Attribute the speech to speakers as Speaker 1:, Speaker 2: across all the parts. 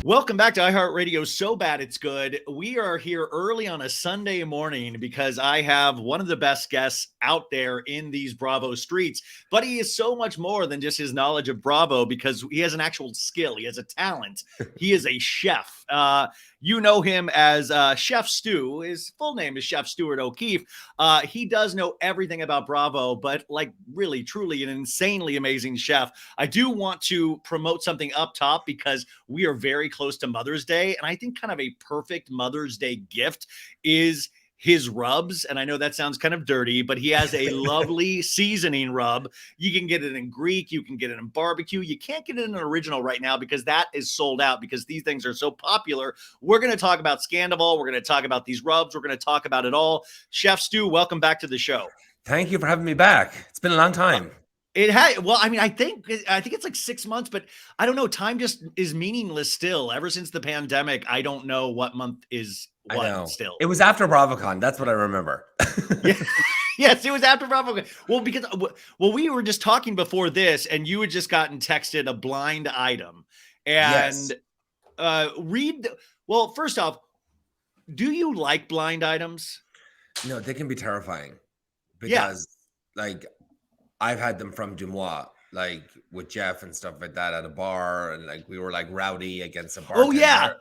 Speaker 1: Welcome back to iHeartRadio So Bad It's Good. We are here early on a Sunday morning because I have one of the best guests out there in these Bravo streets. But he is so much more than just his knowledge of Bravo because he has an actual skill. He has a talent. He is a chef. You know him as Chef Stu. His full name is Chef Stuart O'Keefe. He does know everything about Bravo, but like really, truly an insanely amazing chef. I do want to promote something up top because we are very close to Mother's Day. And I think kind of a perfect Mother's Day gift is his rubs. And I know that sounds kind of dirty, but he has a lovely seasoning rub. You can get it in Greek. You can get it in barbecue. You can't get it in an original right now because that is sold out because these things are so popular. We're going to talk about Scandival. We're going to talk about these rubs. We're going to talk about it all. Chef Stu, welcome back to the show.
Speaker 2: Thank you for having me back. It's been a long time.
Speaker 1: It had, well, I mean, I think it's like 6 months, but I don't know. Time just is meaningless still. Ever since the pandemic, I don't know what month is what still.
Speaker 2: It was after BravoCon. That's what I remember.
Speaker 1: Yeah. Yes, it was after BravoCon. Well, we were just talking before this, and you had just gotten texted a blind item. And well, first off, do you like blind items?
Speaker 2: No, they can be terrifying because like I've had them from Dumois, like with Jeff and stuff like that at a bar, and like we were like rowdy against a bartender.
Speaker 1: Oh yeah,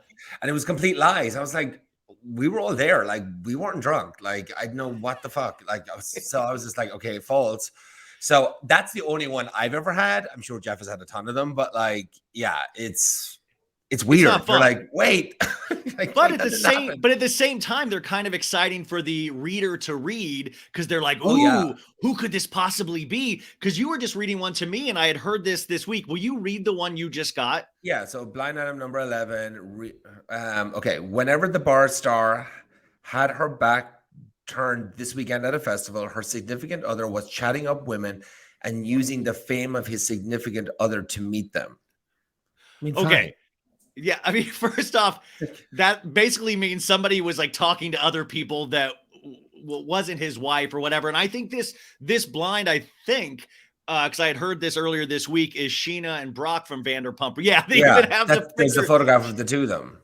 Speaker 2: and it was complete lies. I was like, we were all there, like we weren't drunk. Like I know what the fuck. Like I was just like, okay, false. So that's the only one I've ever had. I'm sure Jeff has had a ton of them, but like, yeah, it's weird. You're like, wait.
Speaker 1: But at the same time, they're kind of exciting for the reader to read because they're like, ooh, who could this possibly be? Because you were just reading one to me and I had heard this week. Will you read the one you just got?
Speaker 2: Yeah. So blind item number 11. Okay. Whenever the bar star had her back turned this weekend at a festival, her significant other was chatting up women and using the fame of his significant other to meet them. I mean,
Speaker 1: okay. Fine. Yeah, I mean, first off, that basically means somebody was like talking to other people that wasn't his wife or whatever. And I think this blind, I think, because I had heard this earlier this week, is Sheena and Brock from Vanderpump. Yeah, they even have
Speaker 2: there's a photograph of the two of them.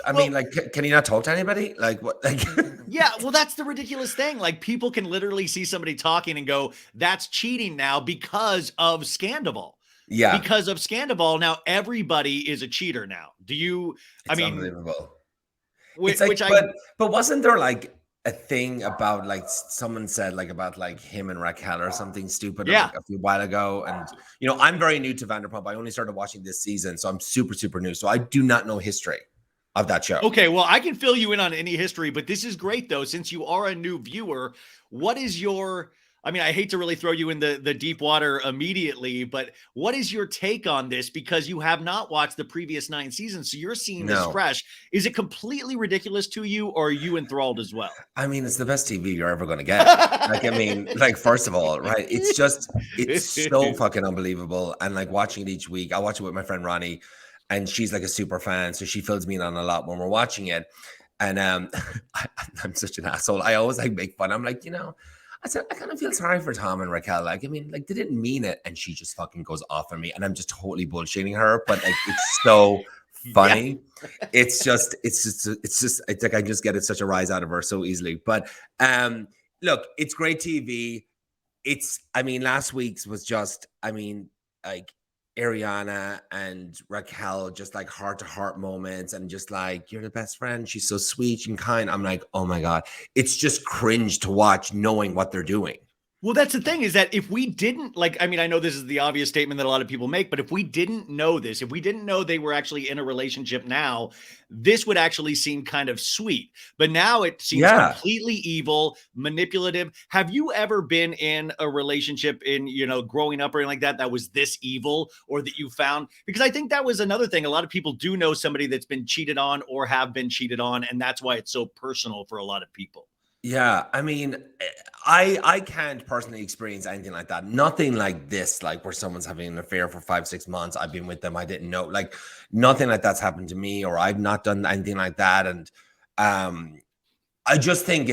Speaker 2: I mean, like, can he not talk to anybody? Like, what? Like,
Speaker 1: yeah, well, that's the ridiculous thing. Like, people can literally see somebody talking and go, "That's cheating now" because of Scandival.
Speaker 2: Yeah,
Speaker 1: because of Scandival, now everybody is a cheater now. Do you?
Speaker 2: It's unbelievable. But wasn't there like a thing about like someone said like about like him and Raquel or something stupid like a few while ago? And you know, I'm very new to Vanderpump. I only started watching this season, so I'm super new. So I do not know history of that show.
Speaker 1: Okay, well, I can fill you in on any history, but this is great though, since you are a new viewer. What is your? I mean, I hate to really throw you in the deep water immediately, but what is your take on this? Because you have not watched the previous 9 seasons, so you're seeing this fresh. Is it completely ridiculous to you, or are you enthralled as well?
Speaker 2: I mean, it's the best TV you're ever going to get. Like, I mean, like, first of all, right? It's so fucking unbelievable. And like watching it each week, I watch it with my friend Ronnie, and she's like a super fan, so she fills me in on a lot when we're watching it. And I'm such an asshole. I always like make fun. I'm like, you know, I said, I kind of feel sorry for Tom and Raquel. Like, I mean, like, they didn't mean it. And she just fucking goes off on me. And I'm just totally bullshitting her. But like, it's so funny. Yeah. It's like I just get such a rise out of her so easily. But look, it's great TV. I mean, last week's was just, I mean, like, Ariana and Raquel, just like heart-to-heart moments, and just like, you're the best friend, she's so sweet and kind. I'm like, oh my God, it's just cringe to watch knowing what they're doing.
Speaker 1: Well, that's the thing, is that if we didn't, like, I mean, I know this is the obvious statement that a lot of people make, but if we didn't know this, if we didn't know they were actually in a relationship now, this would actually seem kind of sweet. But now it seems completely evil, manipulative. Have you ever been in a relationship in, you know, growing up or anything like that was this evil, or that you found? Because I think that was another thing. A lot of people do know somebody that's been cheated on or have been cheated on, and that's why it's so personal for a lot of people.
Speaker 2: Yeah, I mean, I can't personally experience anything like that. Nothing like this, like where someone's having an affair for 5-6 months. I've been with them. I didn't know. Like, nothing like that's happened to me, or I've not done anything like that. And I just think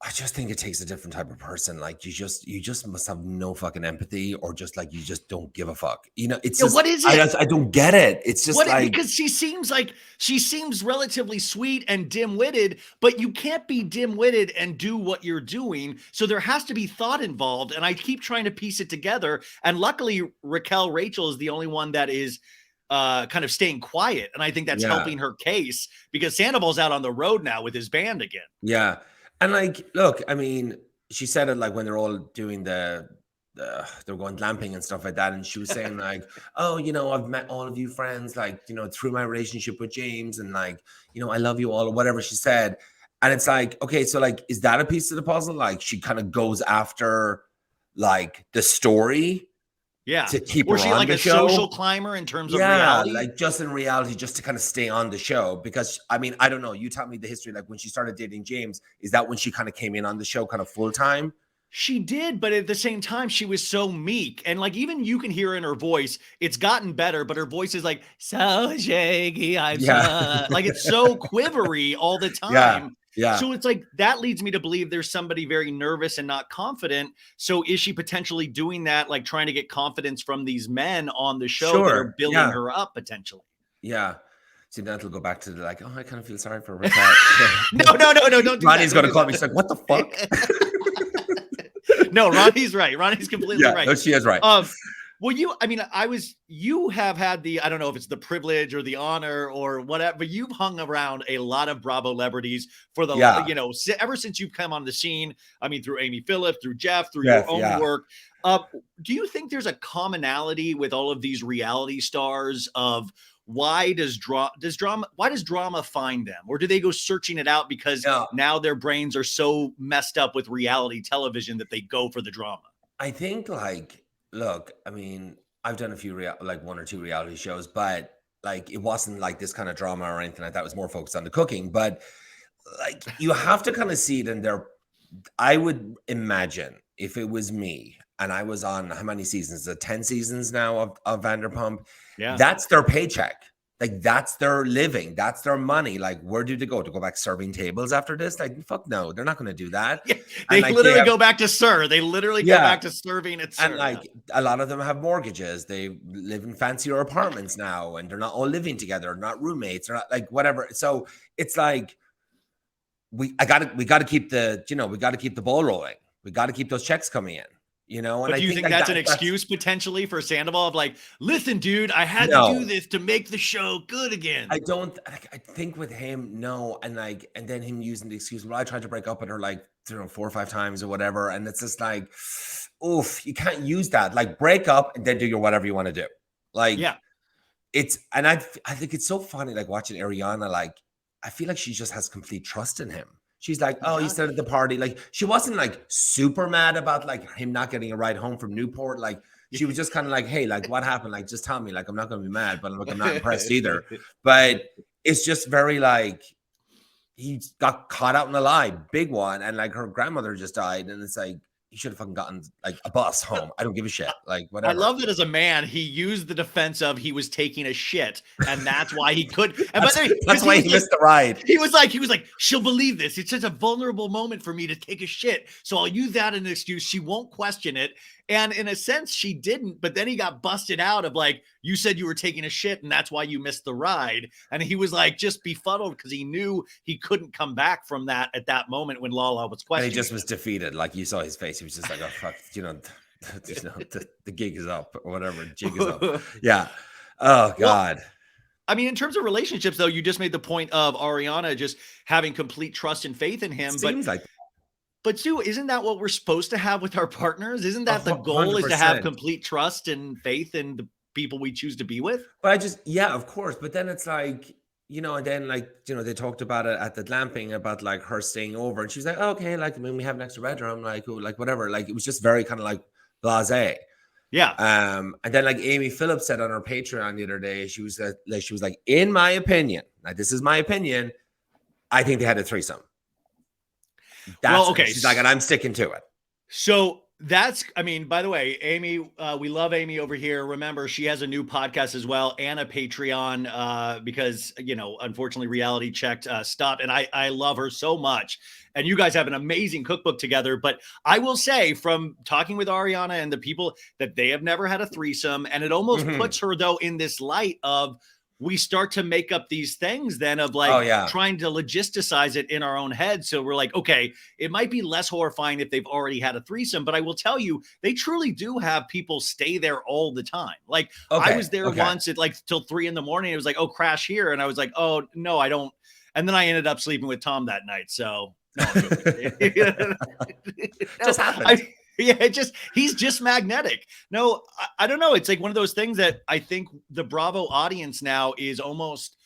Speaker 2: I just think it takes a different type of person. Like you just must have no fucking empathy, or just like you just don't give a fuck. You know, it's
Speaker 1: Yeah,
Speaker 2: just
Speaker 1: what is it?
Speaker 2: I don't get it. It's just like,
Speaker 1: Because she seems relatively sweet and dim-witted, but you can't be dim-witted and do what you're doing. So there has to be thought involved. And I keep trying to piece it together. And luckily, Rachel is the only one that is kind of staying quiet. And I think that's
Speaker 2: yeah,
Speaker 1: helping her case, because Sandoval's out on the road now with his band again.
Speaker 2: yeah. And like, look, I mean, she said it like when they're all doing they're going glamping and stuff like that, and she was saying like, oh, you know, I've met all of you friends, like, you know, through my relationship with James, and like, you know, I love you all, or whatever she said. And it's like, okay, so like, is that a piece of the puzzle? Like, she kind of goes after like the story
Speaker 1: Yeah.
Speaker 2: to keep
Speaker 1: Or
Speaker 2: her
Speaker 1: she
Speaker 2: on
Speaker 1: like
Speaker 2: the
Speaker 1: a
Speaker 2: show.
Speaker 1: social climber in terms of
Speaker 2: Yeah,
Speaker 1: reality?
Speaker 2: like just in reality, just to kind of stay on the show. Because I mean, I don't know. You tell me the history. Like when she started dating James, is that when she kind of came in on the show kind of full time?
Speaker 1: She did, but at the same time, she was so meek. And like, even you can hear in her voice, it's gotten better, but her voice is like, so shaky. I'm
Speaker 2: Yeah.
Speaker 1: so, like, it's so quivery all the
Speaker 2: Yeah.
Speaker 1: time.
Speaker 2: Yeah.
Speaker 1: So it's like, that leads me to believe there's somebody very nervous and not confident. So is she potentially doing that, like trying to get confidence from these men on the show that are
Speaker 2: Sure.
Speaker 1: building
Speaker 2: Yeah.
Speaker 1: her up potentially?
Speaker 2: Yeah. See, then it'll go back to the like, oh, I kind of feel sorry for Raquel.
Speaker 1: No, don't do
Speaker 2: Ronnie's
Speaker 1: that.
Speaker 2: going
Speaker 1: Don't
Speaker 2: to
Speaker 1: do
Speaker 2: call
Speaker 1: that.
Speaker 2: me. She's like, what the fuck?
Speaker 1: No, Ronnie's right. Ronnie's completely
Speaker 2: Yeah.
Speaker 1: right.
Speaker 2: No, she is right.
Speaker 1: Well, you have had the, I don't know if it's the privilege or the honor or whatever, but you've hung around a lot of Bravo celebrities for the,
Speaker 2: Yeah.
Speaker 1: you know, ever since you've come on the scene. I mean, through Amy Phillips, through Jeff, through your
Speaker 2: Jeff,
Speaker 1: own
Speaker 2: yeah.
Speaker 1: work. Do you think there's a commonality with all of these reality stars of why does drama find them, or do they go searching it out because
Speaker 2: Yeah.
Speaker 1: now their brains are so messed up with reality television that they go for the drama?
Speaker 2: I think like, look, I mean, I've done a few like one or two reality shows, but like it wasn't like this kind of drama or anything like that. It was more focused on the cooking. But like you have to kind of see it in their, I would imagine if it was me and I was on how many seasons? 10 seasons now of Vanderpump.
Speaker 1: Yeah.
Speaker 2: That's their paycheck. Like that's their living. That's their money. Like where do they go? To go back serving tables after this? Like fuck no, they're not going to do that.
Speaker 1: Yeah,
Speaker 2: And
Speaker 1: they
Speaker 2: like
Speaker 1: literally go back to Sir. They literally go
Speaker 2: yeah.
Speaker 1: back to serving at Sir.
Speaker 2: And like a lot of them have mortgages. They live in fancier apartments now, and they're not all living together, not roommates, or not like whatever. So it's like we got to keep the ball rolling. We got to keep those checks coming in, you know. And
Speaker 1: But
Speaker 2: I
Speaker 1: do you
Speaker 2: think
Speaker 1: think
Speaker 2: like
Speaker 1: that's an excuse potentially for Sandoval of like, listen, dude, I had to
Speaker 2: No.
Speaker 1: do this to make the show good again?
Speaker 2: I don't. I think with him, no, and like, and then him using the excuse. Well, I tried to break up with her like 4 or 5 times or whatever, and it's just like, oof, you can't use that. Like, break up and then do your whatever you want to do. Like,
Speaker 1: Yeah.
Speaker 2: and I think it's so funny, like watching Ariana. Like, I feel like she just has complete trust in him. She's like, oh, you said at the party. Like, she wasn't like super mad about like him not getting a ride home from Newport. Like, she was just kind of like, hey, like, what happened? Like, just tell me. Like, I'm not going to be mad, but like, I'm not impressed either. But it's just very like, he got caught out in a lie, big one. And like her grandmother just died. And it's like, he should have fucking gotten like a bus home. I don't give a shit. Like, whatever.
Speaker 1: I love that as a man, he used the defense of he was taking a shit, and that's why he could. And
Speaker 2: that's why he missed the ride.
Speaker 1: He was like, she'll believe this. It's such a vulnerable moment for me to take a shit, so I'll use that as an excuse. She won't question it. And in a sense, she didn't. But then he got busted out of like, you said you were taking a shit, and that's why you missed the ride. And he was like, just befuddled because he knew he couldn't come back from that at that moment when Lala was questioning.
Speaker 2: And he just was defeated. Like you saw his face. He was just like, oh fuck, the gig is up or whatever. Jig is up. Yeah. Oh God.
Speaker 1: Well, I mean, in terms of relationships, though, you just made the point of Ariana just having complete trust and faith in him.
Speaker 2: Seems like.
Speaker 1: But Stu, isn't that what we're supposed to have with our partners? Isn't that the goal
Speaker 2: 100%.
Speaker 1: is to have complete trust and faith in the people we choose to be with?
Speaker 2: But yeah, of course. But then it's like, you know, and then like, you know, they talked about it at the glamping about like her staying over, and she was like, oh, okay, like when we have an extra bedroom, like whatever. Like it was just very kind of like blasé.
Speaker 1: Yeah.
Speaker 2: And then like Amy Phillips said on her Patreon the other day, she was like, in my opinion, now this is my opinion, I think they had a threesome. That's
Speaker 1: well, okay.
Speaker 2: She's like, and I'm sticking to it.
Speaker 1: So I mean, by the way, Amy, we love Amy over here. Remember, she has a new podcast as well and a Patreon because, unfortunately, Reality Checked stopped. And I love her so much. And you guys have an amazing cookbook together. But I will say, from talking with Ariana and the people, that they have never had a threesome. And it almost puts her, though, in this light of, we start to make up these things then of like trying to logisticize it in our own head. So we're like, okay, it might be less horrifying if they've already had a threesome, but I will tell you, they truly do have people stay there all the time. Like I was there once at like till 3 a.m. It was like, oh, crash here. And I was like, oh no, I don't. And then I ended up sleeping with Tom that night. So no,
Speaker 2: just happened.
Speaker 1: He's just magnetic. No, I don't know. It's like one of those things that I think the Bravo audience now is almost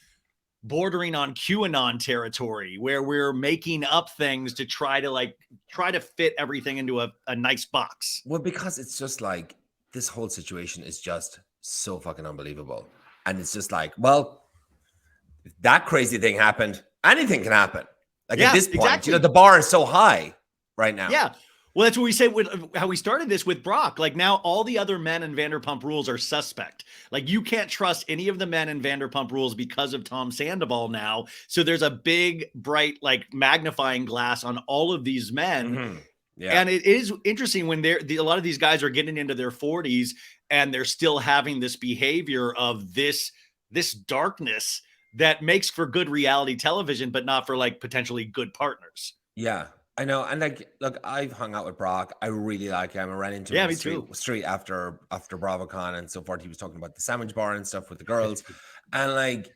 Speaker 1: bordering on QAnon territory, where we're making up things to try to fit everything into a nice box.
Speaker 2: Well, because it's just like this whole situation is just so fucking unbelievable. And it's just like, well, if that crazy thing happened, anything can happen. Like at this point, the bar is so high right now.
Speaker 1: Yeah. Well, that's what we say with how we started this with Brock. Like now all the other men in Vanderpump Rules are suspect. Like you can't trust any of the men in Vanderpump Rules because of Tom Sandoval now. So there's a big, bright, like magnifying glass on all of these men. Yeah. And it is interesting when a lot of these guys are getting into their 40s and they're still having this behavior of this darkness that makes for good reality television, but not for like potentially good partners.
Speaker 2: Yeah. I know, and like, look, I've hung out with Brock. I really like him. I ran into him in the street after BravoCon and so forth. He was talking about the sandwich bar and stuff with the girls, and like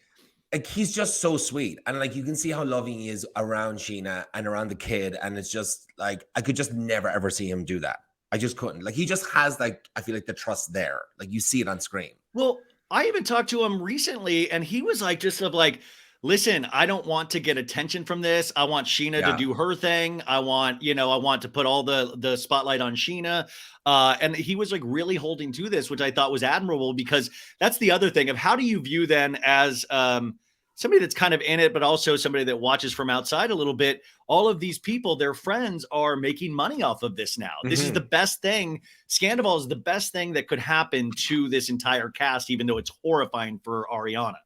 Speaker 2: he's just so sweet, and like you can see how loving he is around Sheena and around the kid, and it's just like I could just never ever see him do that. I just couldn't. Like he just has like I feel like the trust there, like you see it on screen.
Speaker 1: Well, I even talked to him recently, and he was like, just of like, listen, I don't want to get attention from this. I want Sheena to do her thing. I want to put all the spotlight on Sheena. And he was like really holding to this, which I thought was admirable, because that's the other thing of how do you view then as somebody that's kind of in it, but also somebody that watches from outside a little bit. All of these people, their friends are making money off of this now. This is the best thing. Scandival is the best thing that could happen to this entire cast, even though it's horrifying for Ariana.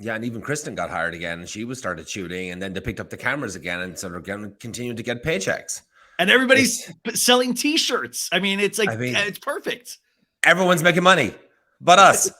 Speaker 2: Yeah, and even Kristen got hired again, and she started shooting, and then they picked up the cameras again, and sort of continued to get paychecks.
Speaker 1: And everybody's selling T-shirts. I mean, it's like it's perfect.
Speaker 2: Everyone's making money, but us.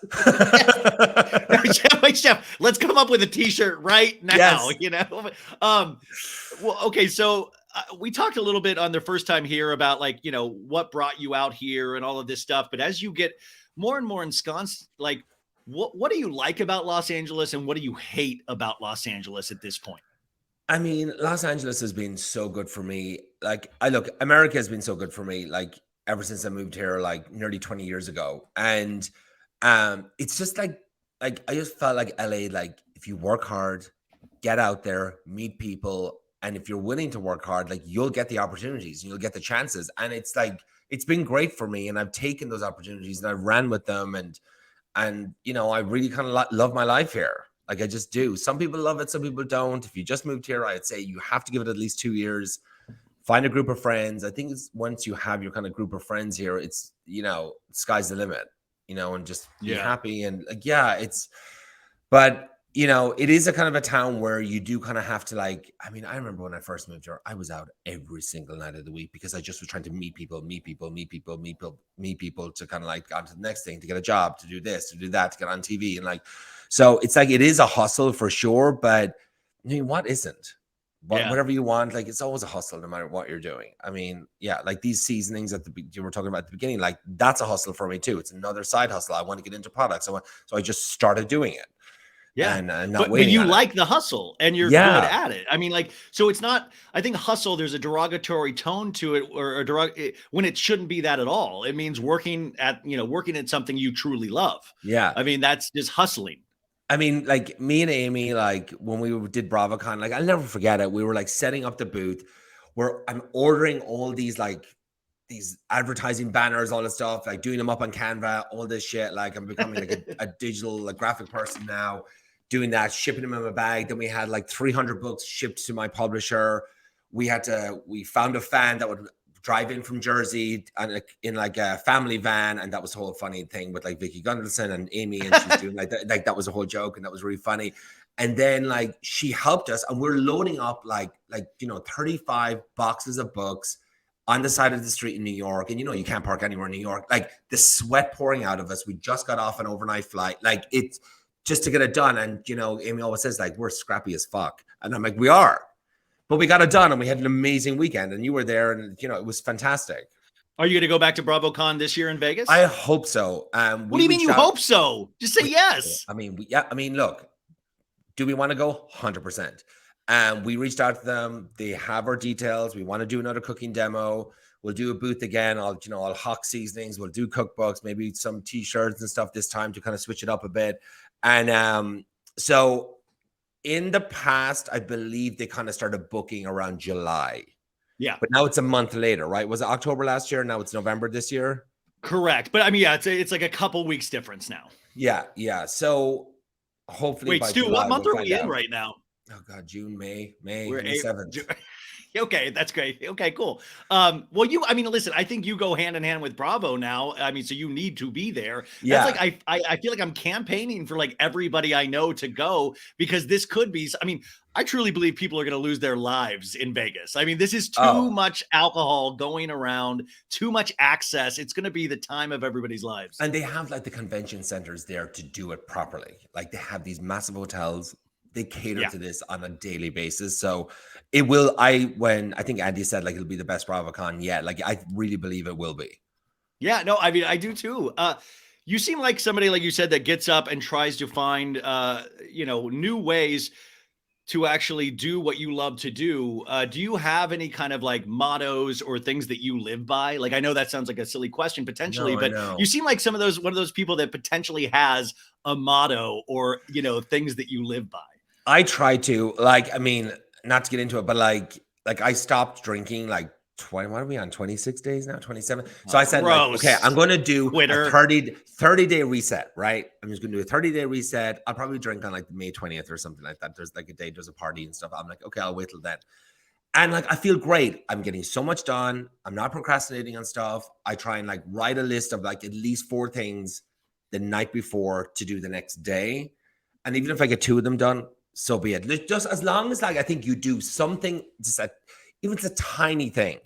Speaker 1: Chef, let's come up with a T-shirt right now.
Speaker 2: Yes.
Speaker 1: Well, okay, so we talked a little bit on the first time here about like what brought you out here and all of this stuff. But as you get more and more ensconced, like. What do you like about Los Angeles and what do you hate about Los Angeles at this point?
Speaker 2: I mean, Los Angeles has been so good for me. Like, America has been so good for me, like, ever since I moved here, like, nearly 20 years ago. And it's just like, I just felt like LA, like, if you work hard, get out there, meet people, and if you're willing to work hard, like, you'll get the opportunities and you'll get the chances. And it's like, it's been great for me. And I've taken those opportunities and I've ran with them. And I really kind of love my life here. Like I just do. Some people love it, some people don't. If you just moved here, I'd say you have to give it at least 2 years. Find a group of friends. I think it's once you have your kind of group of friends here, it's sky's the limit. And just be happy and but it is a kind of a town where you do kind of have to I remember when I first moved here, I was out every single night of the week because I just was trying to meet people to kind of like on to the next thing, to get a job, to do this, to do that, to get on TV. And so it's like, it is a hustle for sure, but what isn't? Whatever you want, like it's always a hustle no matter what you're doing. I mean, like these seasonings you were talking about at the beginning, like that's a hustle for me too. It's another side hustle. I want to get into products. So I just started doing it.
Speaker 1: Yeah, and but you like the hustle and you're good at it. I mean, so it's not, I think hustle, there's a derogatory tone to it or when it shouldn't be that at all. It means working at something you truly love.
Speaker 2: Yeah.
Speaker 1: I mean, that's just hustling.
Speaker 2: I mean, like me and Amy, like when we did BravoCon, like I'll never forget it. We were like setting up the booth where I'm ordering all these these advertising banners, all this stuff, like doing them up on Canva, all this shit. Like I'm becoming like a digital graphic person now. Doing that, shipping them in my bag. Then we had like 300 books shipped to my publisher. We found a fan that would drive in from Jersey and in like a family van, and that was the whole funny thing with like Vicky Gunderson and Amy, and she's doing like that was a whole joke, and that was really funny. And then like she helped us, and we're loading up like 35 boxes of books on the side of the street in New York. And you can't park anywhere in New York. Like the sweat pouring out of us. We just got off an overnight flight. Like it's just to get it done. And Amy always says like we're scrappy as fuck, and I'm like we are. But we got it done, and we had an amazing weekend, and you were there, and it was fantastic.
Speaker 1: Are you going to go back to BravoCon this year in Vegas?
Speaker 2: I hope so.
Speaker 1: What do you mean you hope so? Just say yes.
Speaker 2: I mean, look, do we want to go? 100%. We reached out to them. They have our details. We want to do another cooking demo. We'll do a booth again. I'll RHOC seasonings. We'll do cookbooks, maybe some T-shirts and stuff this time to kind of switch it up a bit. And so in the past, I believe they kind of started booking around July.
Speaker 1: Yeah.
Speaker 2: But now it's a month later, right? Was it October last year? Now it's November this year?
Speaker 1: Correct. But I mean, yeah, it's like a couple weeks difference now.
Speaker 2: Yeah. So hopefully.
Speaker 1: Wait, Stu, what month are we in right now?
Speaker 2: Oh God, June, May,
Speaker 1: We're
Speaker 2: 7th.
Speaker 1: Okay, that's great. Okay, cool. Well, listen, I think you go hand in hand with Bravo now. I mean, so you need to be there.
Speaker 2: Yeah.
Speaker 1: That's like I feel like I'm campaigning for like everybody I know to go, because this could be. I mean, I truly believe people are going to lose their lives in Vegas. I mean, this is too much alcohol going around, too much access. It's going to be the time of everybody's lives.
Speaker 2: And they have like the convention centers there to do it properly. Like they have these massive hotels. They cater to this on a daily basis. So it will, when I think Andy said like it'll be the best BravoCon yet, like I really believe it will be.
Speaker 1: Yeah, no, I mean, I do too. You seem like somebody, like you said, that gets up and tries to find, new ways to actually do what you love to do. Do you have any kind of like mottos or things that you live by? Like, I know that sounds like a silly question potentially, but you seem like one of those people that potentially has a motto or, things that you live by.
Speaker 2: I try to, like, I mean, not to get into it, but like I stopped drinking like 20, what are we on? 26 days now, 27. So I said, like, okay, I'm going to do a 30-day reset, right? I'm just going to do a 30-day reset. I'll probably drink on like May 20th or something like that. There's like a day, there's a party and stuff. I'm like, okay, I'll wait till then. And like, I feel great. I'm getting so much done. I'm not procrastinating on stuff. I try and like write a list of like at least 4 things the night before to do the next day. And even if I get 2 of them done, so be it. Just as long as like I think you do something, even if it's a tiny thing,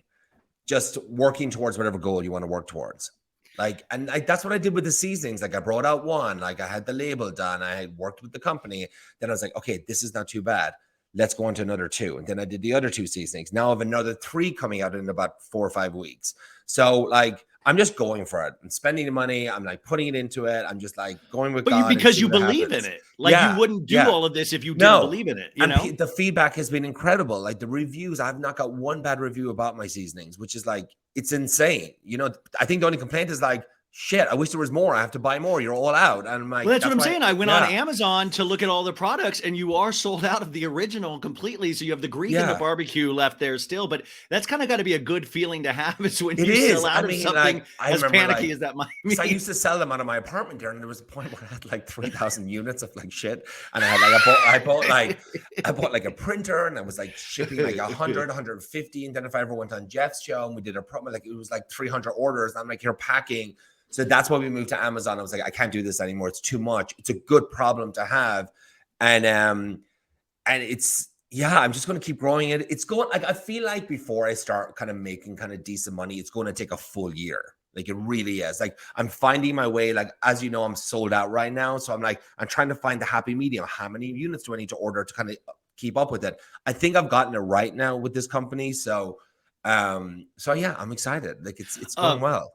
Speaker 2: just working towards whatever goal you want to work towards. Like, and that's what I did with the seasonings. Like I brought out 1, like I had the label done. I had worked with the company. Then I was like, okay, this is not too bad. Let's go on to another 2. And then I did the other 2 seasonings. Now I have another 3 coming out in about 4 or 5 weeks. So like, I'm just going for it and spending the money. I'm like putting it into it. I'm just like going with God.
Speaker 1: Because you believe in it. Like you wouldn't do all of this if you didn't believe in it.
Speaker 2: The feedback has been incredible. Like the reviews, I've not got 1 bad review about my seasonings, which is like, it's insane. I think the only complaint is like, shit, I wish there was more. I have to buy more. You're all out. And I'm like,
Speaker 1: well, that's what I'm saying. I went on Amazon to look at all the products, and you are sold out of the original completely. So you have the Greek and the barbecue left there still. But that's kind of got to be a good feeling to have, is when you sell out of something as panicky as that might be.
Speaker 2: I used to sell them out of my apartment there, and there was a point where I had like 3,000 units of like shit. And I had like I bought like a printer, and I was like shipping like 100, 150. And then if I ever went on Jeff's show and we did a promo, like it was like 300 orders. And I'm like, you're packing. So that's why we moved to Amazon. I was like, I can't do this anymore. It's too much. It's a good problem to have. And it's, I'm just going to keep growing it. It's going, like, I feel like before I start kind of making kind of decent money, it's going to take a full year. Like it really is. Like I'm finding my way, like, as you know, I'm sold out right now. So I'm like, I'm trying to find the happy medium. How many units do I need to order to kind of keep up with it? I think I've gotten it right now with this company. So yeah, I'm excited. Like it's going well.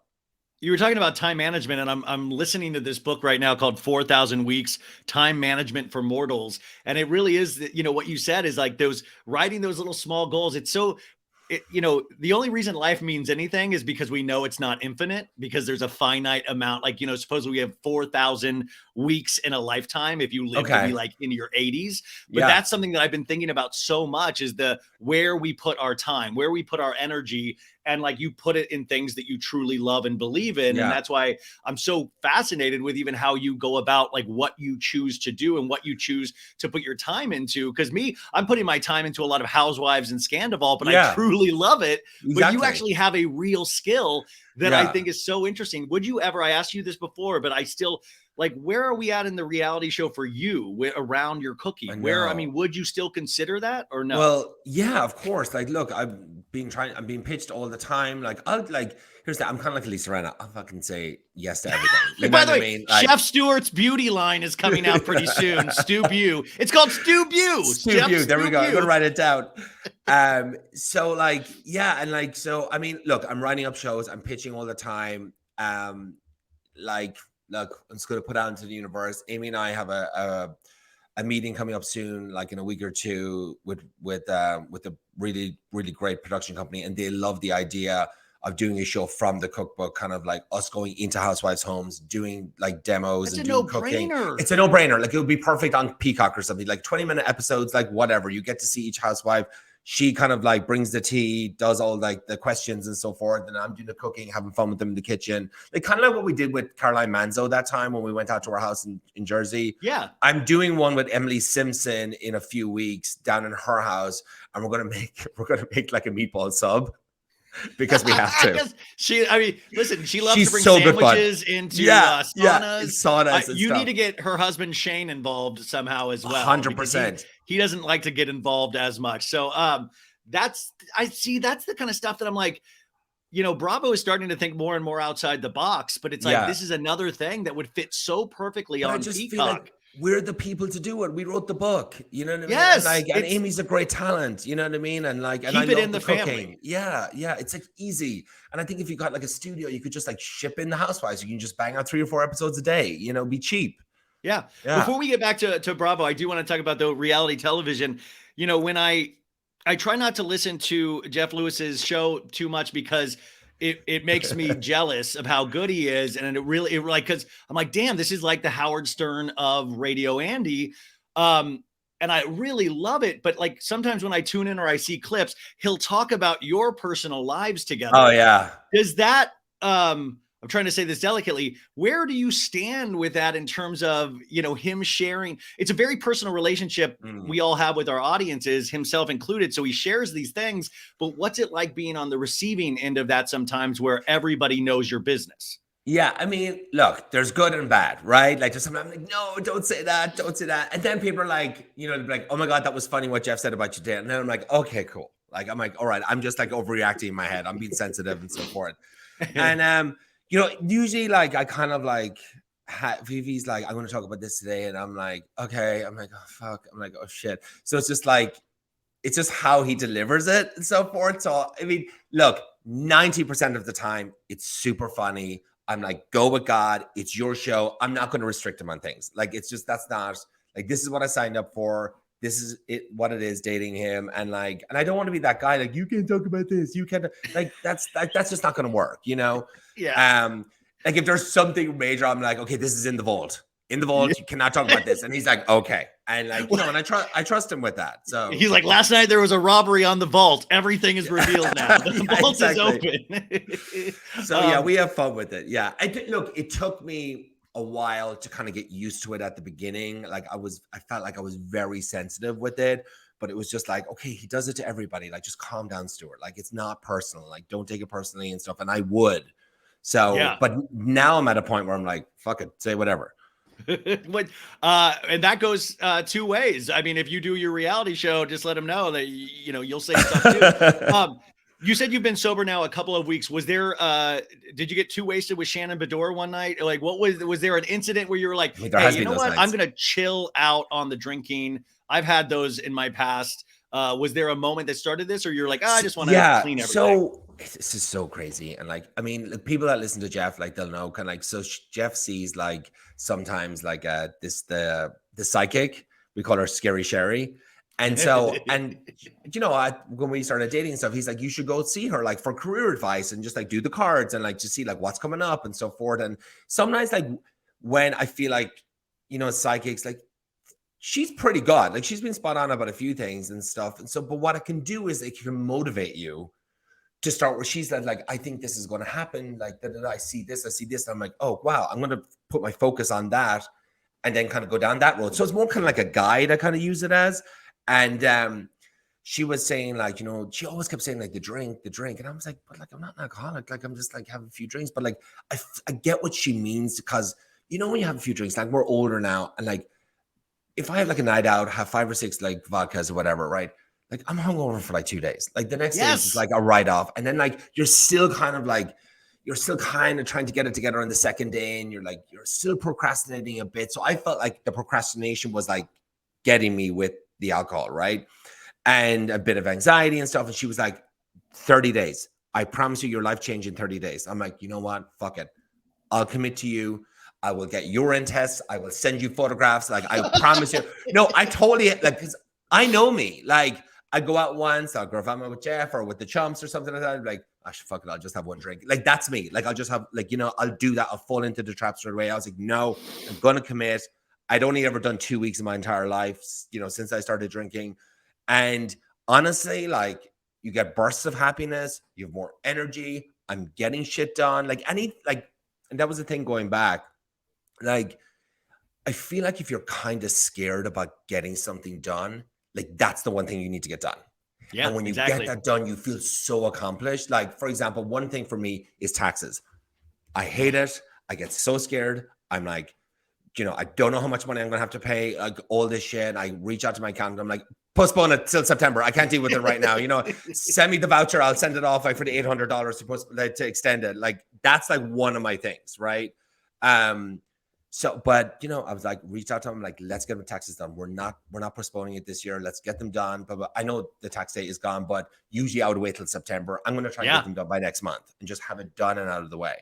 Speaker 1: You were talking about time management, and I'm listening to this book right now called 4,000 Weeks, Time Management for Mortals. And it really is, what you said is like writing those little small goals. It's so, the only reason life means anything is because we know it's not infinite, because there's a finite amount. Like, suppose we have 4,000 weeks in a lifetime if you live to be like in your 80s. But that's something that I've been thinking about so much, is where we put our time, where we put our energy. And like you put it in things that you truly love and believe in. And that's why I'm so fascinated with even how you go about like what you choose to do and what you choose to put your time into. Because I'm putting my time into a lot of Housewives and Scandival, but I truly truly love it, but you
Speaker 2: Exactly.
Speaker 1: actually have a real skill that I
Speaker 2: Yeah.
Speaker 1: think is so interesting. Would you ever, I asked you this before, but I still like, where are we at in the reality show for you around your
Speaker 2: I
Speaker 1: cooking? Where, I
Speaker 2: know.
Speaker 1: mean, would you still consider that or no?
Speaker 2: Well, yeah, of course. Like, look, I'm being pitched all the time. Like, I'll like, here's that. I'm kind of like Lisa Renna. I'll fucking say yes to everything. You know
Speaker 1: By
Speaker 2: what
Speaker 1: the
Speaker 2: I
Speaker 1: way,
Speaker 2: mean? Like,
Speaker 1: Chef Stuart's beauty line is coming out pretty soon. Stu Bew. It's called Stu Bew.
Speaker 2: Stu
Speaker 1: Chef
Speaker 2: Bew. There we
Speaker 1: Stu
Speaker 2: go. I'm gonna
Speaker 1: Bew.
Speaker 2: write it down. So like, yeah, and like, so I mean, look, I'm writing up shows. I'm pitching all the time. Like, look, I'm just gonna put out into the universe. Amy and I have a meeting coming up soon, like in a week or two, with a really great production company, and they love the idea of doing a show from the cookbook, kind of like us going into housewives' homes, doing like demos
Speaker 1: That's
Speaker 2: and
Speaker 1: a
Speaker 2: doing cooking.
Speaker 1: no-brainer.
Speaker 2: It's a no-brainer. Like, it would be perfect on Peacock or something, like 20-minute episodes, like whatever. You get to see each housewife. She kind of like brings the tea, does all like the questions and so forth. And I'm doing the cooking, having fun with them in the kitchen. Like, kind of like what we did with Caroline Manzo that time when we went out to her house in Jersey.
Speaker 1: Yeah.
Speaker 2: I'm doing one with Emily Simpson in a few weeks down in her house. And we're gonna make like a meatball sub because we have to.
Speaker 1: I mean, listen, she loves
Speaker 2: She's
Speaker 1: to bring
Speaker 2: so good fun.
Speaker 1: sandwiches into
Speaker 2: Yeah,
Speaker 1: saunas.
Speaker 2: and
Speaker 1: You
Speaker 2: stuff.
Speaker 1: need to get her husband Shane involved somehow as well.
Speaker 2: 100%.
Speaker 1: He doesn't like to get involved as much. So that's the kind of stuff that I'm like, you know, Bravo is starting to think more and more outside the box, but it's like, this is another thing that would fit so perfectly on Peacock.
Speaker 2: Feel like we're the people to do it. We wrote the book, you know what I mean?
Speaker 1: Yes,
Speaker 2: and Amy's a great talent, you know what I mean? And like, and
Speaker 1: keep
Speaker 2: I
Speaker 1: it
Speaker 2: love
Speaker 1: in the
Speaker 2: cooking.
Speaker 1: family.
Speaker 2: Yeah, it's like easy. And I think if you got like a studio, you could just like ship in the housewives. You can just bang out 3 or 4 episodes a day, you know, be cheap.
Speaker 1: Yeah.
Speaker 2: Yeah.
Speaker 1: Before we get back to Bravo, I do want to talk about the reality television. You know, when I try not to listen to Jeff Lewis's show too much because it makes me jealous of how good he is. And it like, cause I'm like, damn, this is like the Howard Stern of Radio Andy. And I really love it. But like, sometimes when I tune in or I see clips, he'll talk about your personal lives together.
Speaker 2: Oh yeah.
Speaker 1: Does that, I'm trying to say this delicately. Where do you stand with that in terms of, you know, him sharing? It's a very personal relationship we all have with our audiences, himself included. So he shares these things, but what's it like being on the receiving end of that sometimes where everybody knows your business?
Speaker 2: Yeah, I mean, look, there's good and bad, right? Like, just sometimes I'm like, no, don't say that, don't say that. And then people are like, you know, like, oh my God, that was funny what Jeff said about you today. And then I'm like, okay, cool. Like, I'm like, all right, I'm just like overreacting in my head. I'm being sensitive and so forth. And you know, usually like I kind of like Vivi's like, I'm going to talk about this today. And I'm like, okay. I'm like, oh, fuck. I'm like, oh, shit. So it's just like, it's just how he delivers it and so forth. So, I mean, look, 90% of the time, it's super funny. I'm like, go with God. It's your show. I'm not going to restrict him on things. Like, it's just, that's not, like, this is what I signed up for. This is it, what it is, dating him. And like, and I don't want to be that guy, like, you can't talk about this. You can't, like, that's just not going to work, you know?
Speaker 1: Yeah.
Speaker 2: Like if there's something major, I'm like, okay, this is in the vault. In the vault, you cannot talk about this. And he's like, okay. And like, you know, and I trust him with that. So
Speaker 1: he's like, last night there was a robbery on the vault. Everything is revealed now. The vault is open.
Speaker 2: So yeah, we have fun with it. Yeah. Look, it took me a while to kind of get used to it at the beginning. Like I felt like I was very sensitive with it, but it was just like, okay, he does it to everybody. Like, just calm down, Stuart. Like, it's not personal. Like, don't take it personally and stuff. And I would. So, yeah. But now I'm at a point where I'm like, fuck it, say whatever.
Speaker 1: And that goes 2 ways. I mean, if you do your reality show, just let them know that, you know, you'll say stuff too. You said you've been sober now a couple of weeks. Was there, did you get too wasted with Shannon Bedore one night? Like, what was there an incident where you were like, hey, you know what? I'm going to chill out on the drinking. I've had those in my past. Was there a moment that started this, or you're like, I just want to clean everything?
Speaker 2: So this is so crazy. And like, I mean, people that listen to Jeff, like, they'll know kind of like, so Jeff sees like sometimes like the psychic, we call her Scary Sherry. And so, and you know, when we started dating and stuff, he's like, you should go see her like for career advice and just like do the cards and like just see like what's coming up and so forth. And sometimes like when I feel like, you know, psychics, like, she's pretty good. Like, she's been spot on about a few things and stuff. And so, but what it can do is it can motivate you to start where she's like, I think this is going to happen. Like, I see this. And I'm like, oh, wow, I'm going to put my focus on that and then kind of go down that road. So it's more kind of like a guide. I kind of use it as. And she was saying like, you know, she always kept saying like the drink. And I was like, but like, I'm not an alcoholic. Like, I'm just like have a few drinks. But like, I get what she means because, you know, when you have a few drinks, like we're older now. And like, if I have like a night out, have 5 or 6 like vodkas or whatever, right? Like I'm hungover for like 2 days. Like the next day is just like a write-off. And then like, you're still kind of trying to get it together on the second day. And you're still procrastinating a bit. So I felt like the procrastination was like getting me with the alcohol, right? And a bit of anxiety and stuff. And she was like, 30 days. I promise you your life change in 30 days. I'm like, you know what? Fuck it. I'll commit to you. I will get urine tests. I will send you photographs. Like, I promise you. No, I totally, like, because I know me. Like, I go out once, I'll go if I'm with Jeff or with the chumps or something like that. I'm like, I should fuck it. I'll just have one drink. Like, that's me. Like, I'll just have, like, you know, I'll do that. I'll fall into the trap straight away. I was like, no, I'm going to commit. I'd only ever done 2 weeks in my entire life, you know, since I started drinking. And honestly, like, you get bursts of happiness, you have more energy. I'm getting shit done. Like, and that was the thing going back. Like, I feel like if you're kind of scared about getting something done, like that's the one thing you need to get done.
Speaker 1: Yeah,
Speaker 2: and when you get that done, you feel so accomplished. Like, for example, one thing for me is taxes. I hate it. I get so scared. I'm like, you know, I don't know how much money I'm going to have to pay, like all this shit. I reach out to my accountant. I'm like, postpone it till September. I can't deal with it right now. You know, send me the voucher. I'll send it off like for the $800 to extend it. Like, that's like one of my things. Right. So, but you know, I was like, reached out to him, like, let's get the taxes done. We're not postponing it this year. Let's get them done. But I know the tax date is gone, but usually I would wait till September. I'm going to try to get them done by next month and just have it done and out of the way.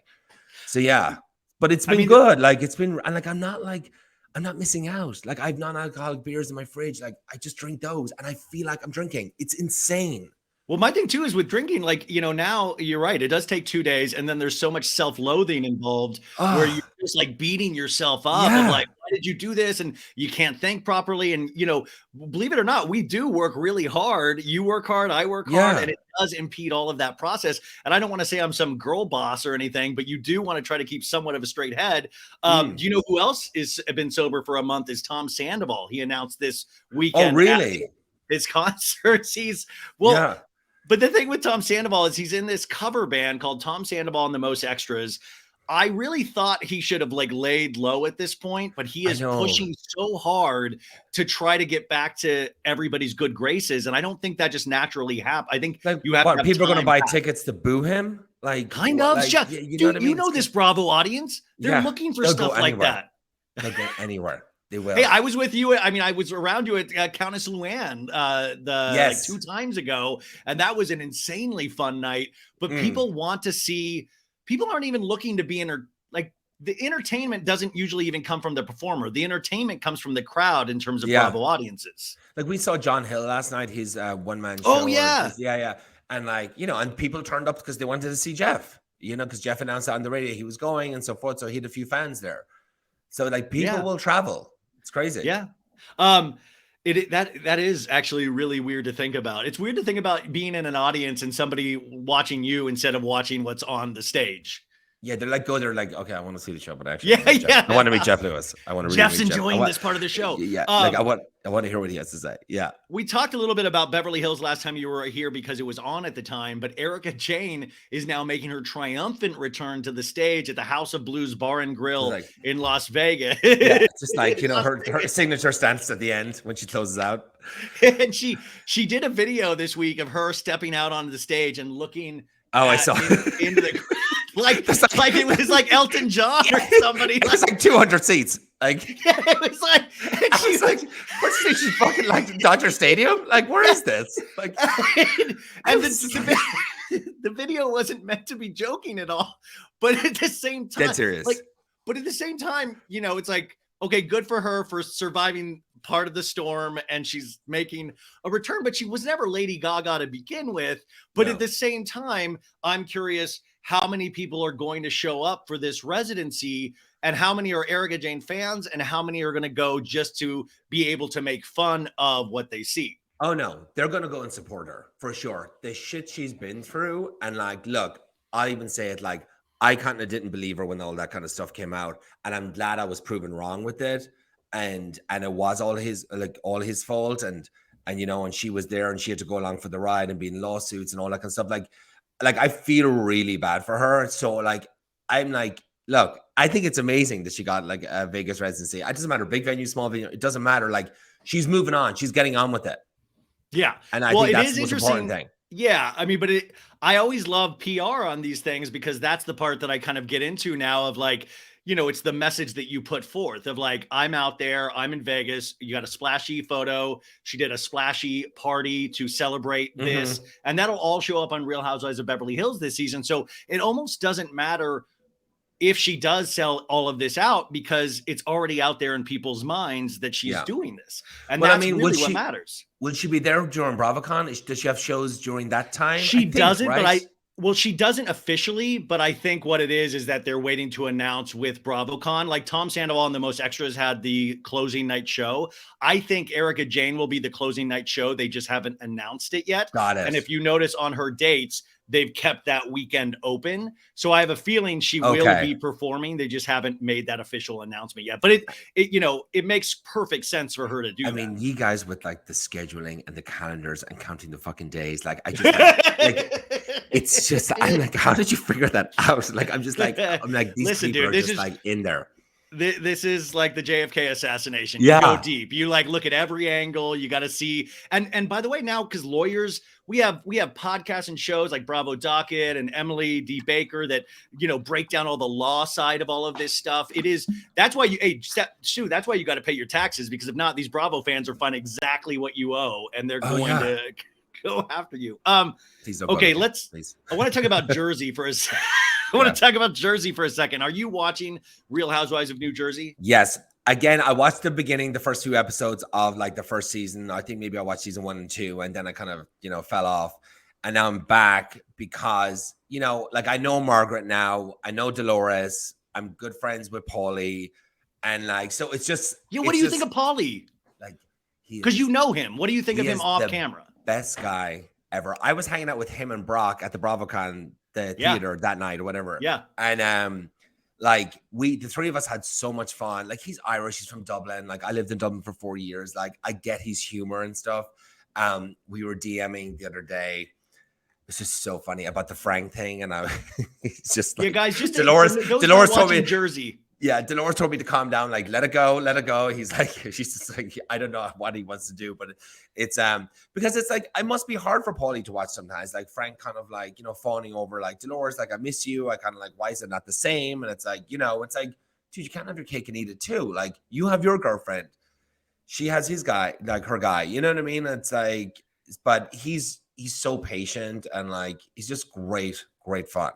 Speaker 2: So yeah, but it's been good. Like, it's been, and like, I'm not missing out. Like, I have non-alcoholic beers in my fridge. Like, I just drink those and I feel like I'm drinking. It's insane.
Speaker 1: Well, my thing too is with drinking, like, you know, now you're right. It does take 2 days. And then there's so much self-loathing involved where you're just like beating yourself up of like, why did you do this? And you can't think properly. And, you know, believe it or not, we do work really hard. You work hard. I work hard. And it does impede all of that process. And I don't want to say I'm some girl boss or anything, but you do want to try to keep somewhat of a straight head. Do you know who else is been sober for a month is Tom Sandoval. He announced this weekend.
Speaker 2: Oh, really?
Speaker 1: His concerts. But the thing with Tom Sandoval is he's in this cover band called Tom Sandoval and the Most Extras. I really thought he should have like laid low at this point, but he is pushing so hard to try to get back to everybody's good graces. And I don't think that just naturally happens. I think
Speaker 2: like,
Speaker 1: you have to have
Speaker 2: people are going to buy tickets to boo him. Like,
Speaker 1: kind of, like, you know what I mean? You know, this Bravo audience, they're looking for stuff like that.
Speaker 2: They'll go anywhere. They will.
Speaker 1: Hey, I was with you. I mean, I was around you at Countess Luann like 2 times ago, and that was an insanely fun night. But people want to see. People aren't even looking to be like the entertainment doesn't usually even come from the performer. The entertainment comes from the crowd in terms of Bravo audiences.
Speaker 2: Like, we saw John Hill last night. His one-man show.
Speaker 1: Oh yeah,
Speaker 2: and like, you know, and people turned up because they wanted to see Jeff. You know, because Jeff announced on the radio he was going and so forth. So he had a few fans there. So like, people will travel. It's crazy.
Speaker 1: Yeah. That is actually really weird to think about. It's weird to think about being in an audience and somebody watching you instead of watching what's on the stage.
Speaker 2: Yeah, they're like, okay, I want to see the show, but actually, I want to meet Jeff Lewis. I want to.
Speaker 1: Jeff's enjoying this part of the show.
Speaker 2: Yeah, like I want to hear what he has to say. Yeah,
Speaker 1: we talked a little bit about Beverly Hills last time you were here because it was on at the time. But Erica Jane is now making her triumphant return to the stage at the House of Blues Bar and Grill in Las Vegas.
Speaker 2: Yeah, just like, you know, her signature stance at the end when she closes out.
Speaker 1: And she did a video this week of her stepping out onto the stage and looking.
Speaker 2: I saw
Speaker 1: into the. Like it was like Elton John or somebody.
Speaker 2: It was like 200 seats. Like,
Speaker 1: it was like,
Speaker 2: she was like, what's this? She's fucking like Dodger Stadium. Like, where is this? Like,
Speaker 1: and the video wasn't meant to be joking at all. But at the same time,
Speaker 2: dead serious.
Speaker 1: Like, but at the same time, you know, it's like, okay, good for her for surviving part of the storm and she's making a return, but she was never Lady Gaga to begin with. But at the same time, I'm curious how many people are going to show up for this residency and how many are Erica Jane fans and how many are going to go just to be able to make fun of what they see.
Speaker 2: Oh no, they're going to go and support her for sure. The shit she's been through. And like, look, I even say it like, I kind of didn't believe her when all that kind of stuff came out. And I'm glad I was proven wrong with it. And it was all his fault. And and and she was there and she had to go along for the ride and be in lawsuits and all that kind of stuff. Like I feel really bad for her. So like I'm like, look, I think it's amazing that she got like a Vegas residency. It doesn't matter, big venue, small venue, it doesn't matter. Like she's moving on, she's getting on with it.
Speaker 1: Yeah.
Speaker 2: And I think that's the most important thing.
Speaker 1: Yeah. I mean, but I always love PR on these things because that's the part that I kind of get into now of like, it's the message that you put forth of like, I'm out there, I'm in Vegas. You got a splashy photo. She did a splashy party to celebrate this. And that'll all show up on Real Housewives of Beverly Hills this season. So it almost doesn't matter if she does sell all of this out because it's already out there in people's minds that she's doing this. And that's really what matters.
Speaker 2: Will she be there during BravoCon? Does she have shows during that time?
Speaker 1: She doesn't, right? Well, she doesn't officially, but I think what it is that they're waiting to announce with BravoCon. Like Tom Sandoval and the Most Extras had the closing night show. I think Erica Jane will be the closing night show. They just haven't announced it yet.
Speaker 2: Got it.
Speaker 1: And if you notice on her dates, they've kept that weekend open. So I have a feeling she will be performing. They just haven't made that official announcement yet. But it makes perfect sense for her to do that. I mean,
Speaker 2: you guys with like the scheduling and the calendars and counting the fucking days, like I just like it's just I'm like, how did you figure that out? Like I'm just like these people are just like in there.
Speaker 1: This is like the JFK assassination. You go deep. You like look at every angle. You got to see. And by the way, now because lawyers, we have podcasts and shows like Bravo Docket and Emily D. Baker that break down all the law side of all of this stuff. That's why Stu, that's why you got to pay your taxes, because if not, these Bravo fans are finding exactly what you owe and they're going to go after you. Okay, I want to talk about Jersey for a second. I want to talk about Jersey for a second. Are you watching Real Housewives of New Jersey?
Speaker 2: Yes. Again, I watched the first 2 episodes of like the first season. I think maybe I watched season 1 and 2, and then I kind of, fell off. And now I'm back because, like I know Margaret now. I know Dolores. I'm good friends with Paulie. And like, so it's just.
Speaker 1: Yeah. What do you think of Paulie?
Speaker 2: Like,
Speaker 1: because you know him. What do you think of him off camera?
Speaker 2: Best guy ever. I was hanging out with him and Brock at the BravoCon, the theater that night or whatever.
Speaker 1: Yeah.
Speaker 2: And like the 3 of us had so much fun. Like he's Irish, he's from Dublin. Like I lived in Dublin for 4 years. Like I get his humor and stuff. We were DMing the other day. It's just so funny about the Frank thing. And it's just like,
Speaker 1: guys, just
Speaker 2: Dolores told me
Speaker 1: Jersey.
Speaker 2: Yeah, Dolores told me to calm down, like, let it go. He's like, she's just like, I don't know what he wants to do, but it's because it's like, it must be hard for Paulie to watch sometimes. Like Frank kind of like, fawning over like Dolores, like, I miss you. I kind of like, why is it not the same? And it's like, it's like, dude, you can't have your cake and eat it too. Like you have your girlfriend. She has his guy, like her guy, you know what I mean? It's like, but he's so patient and like, he's just great fun.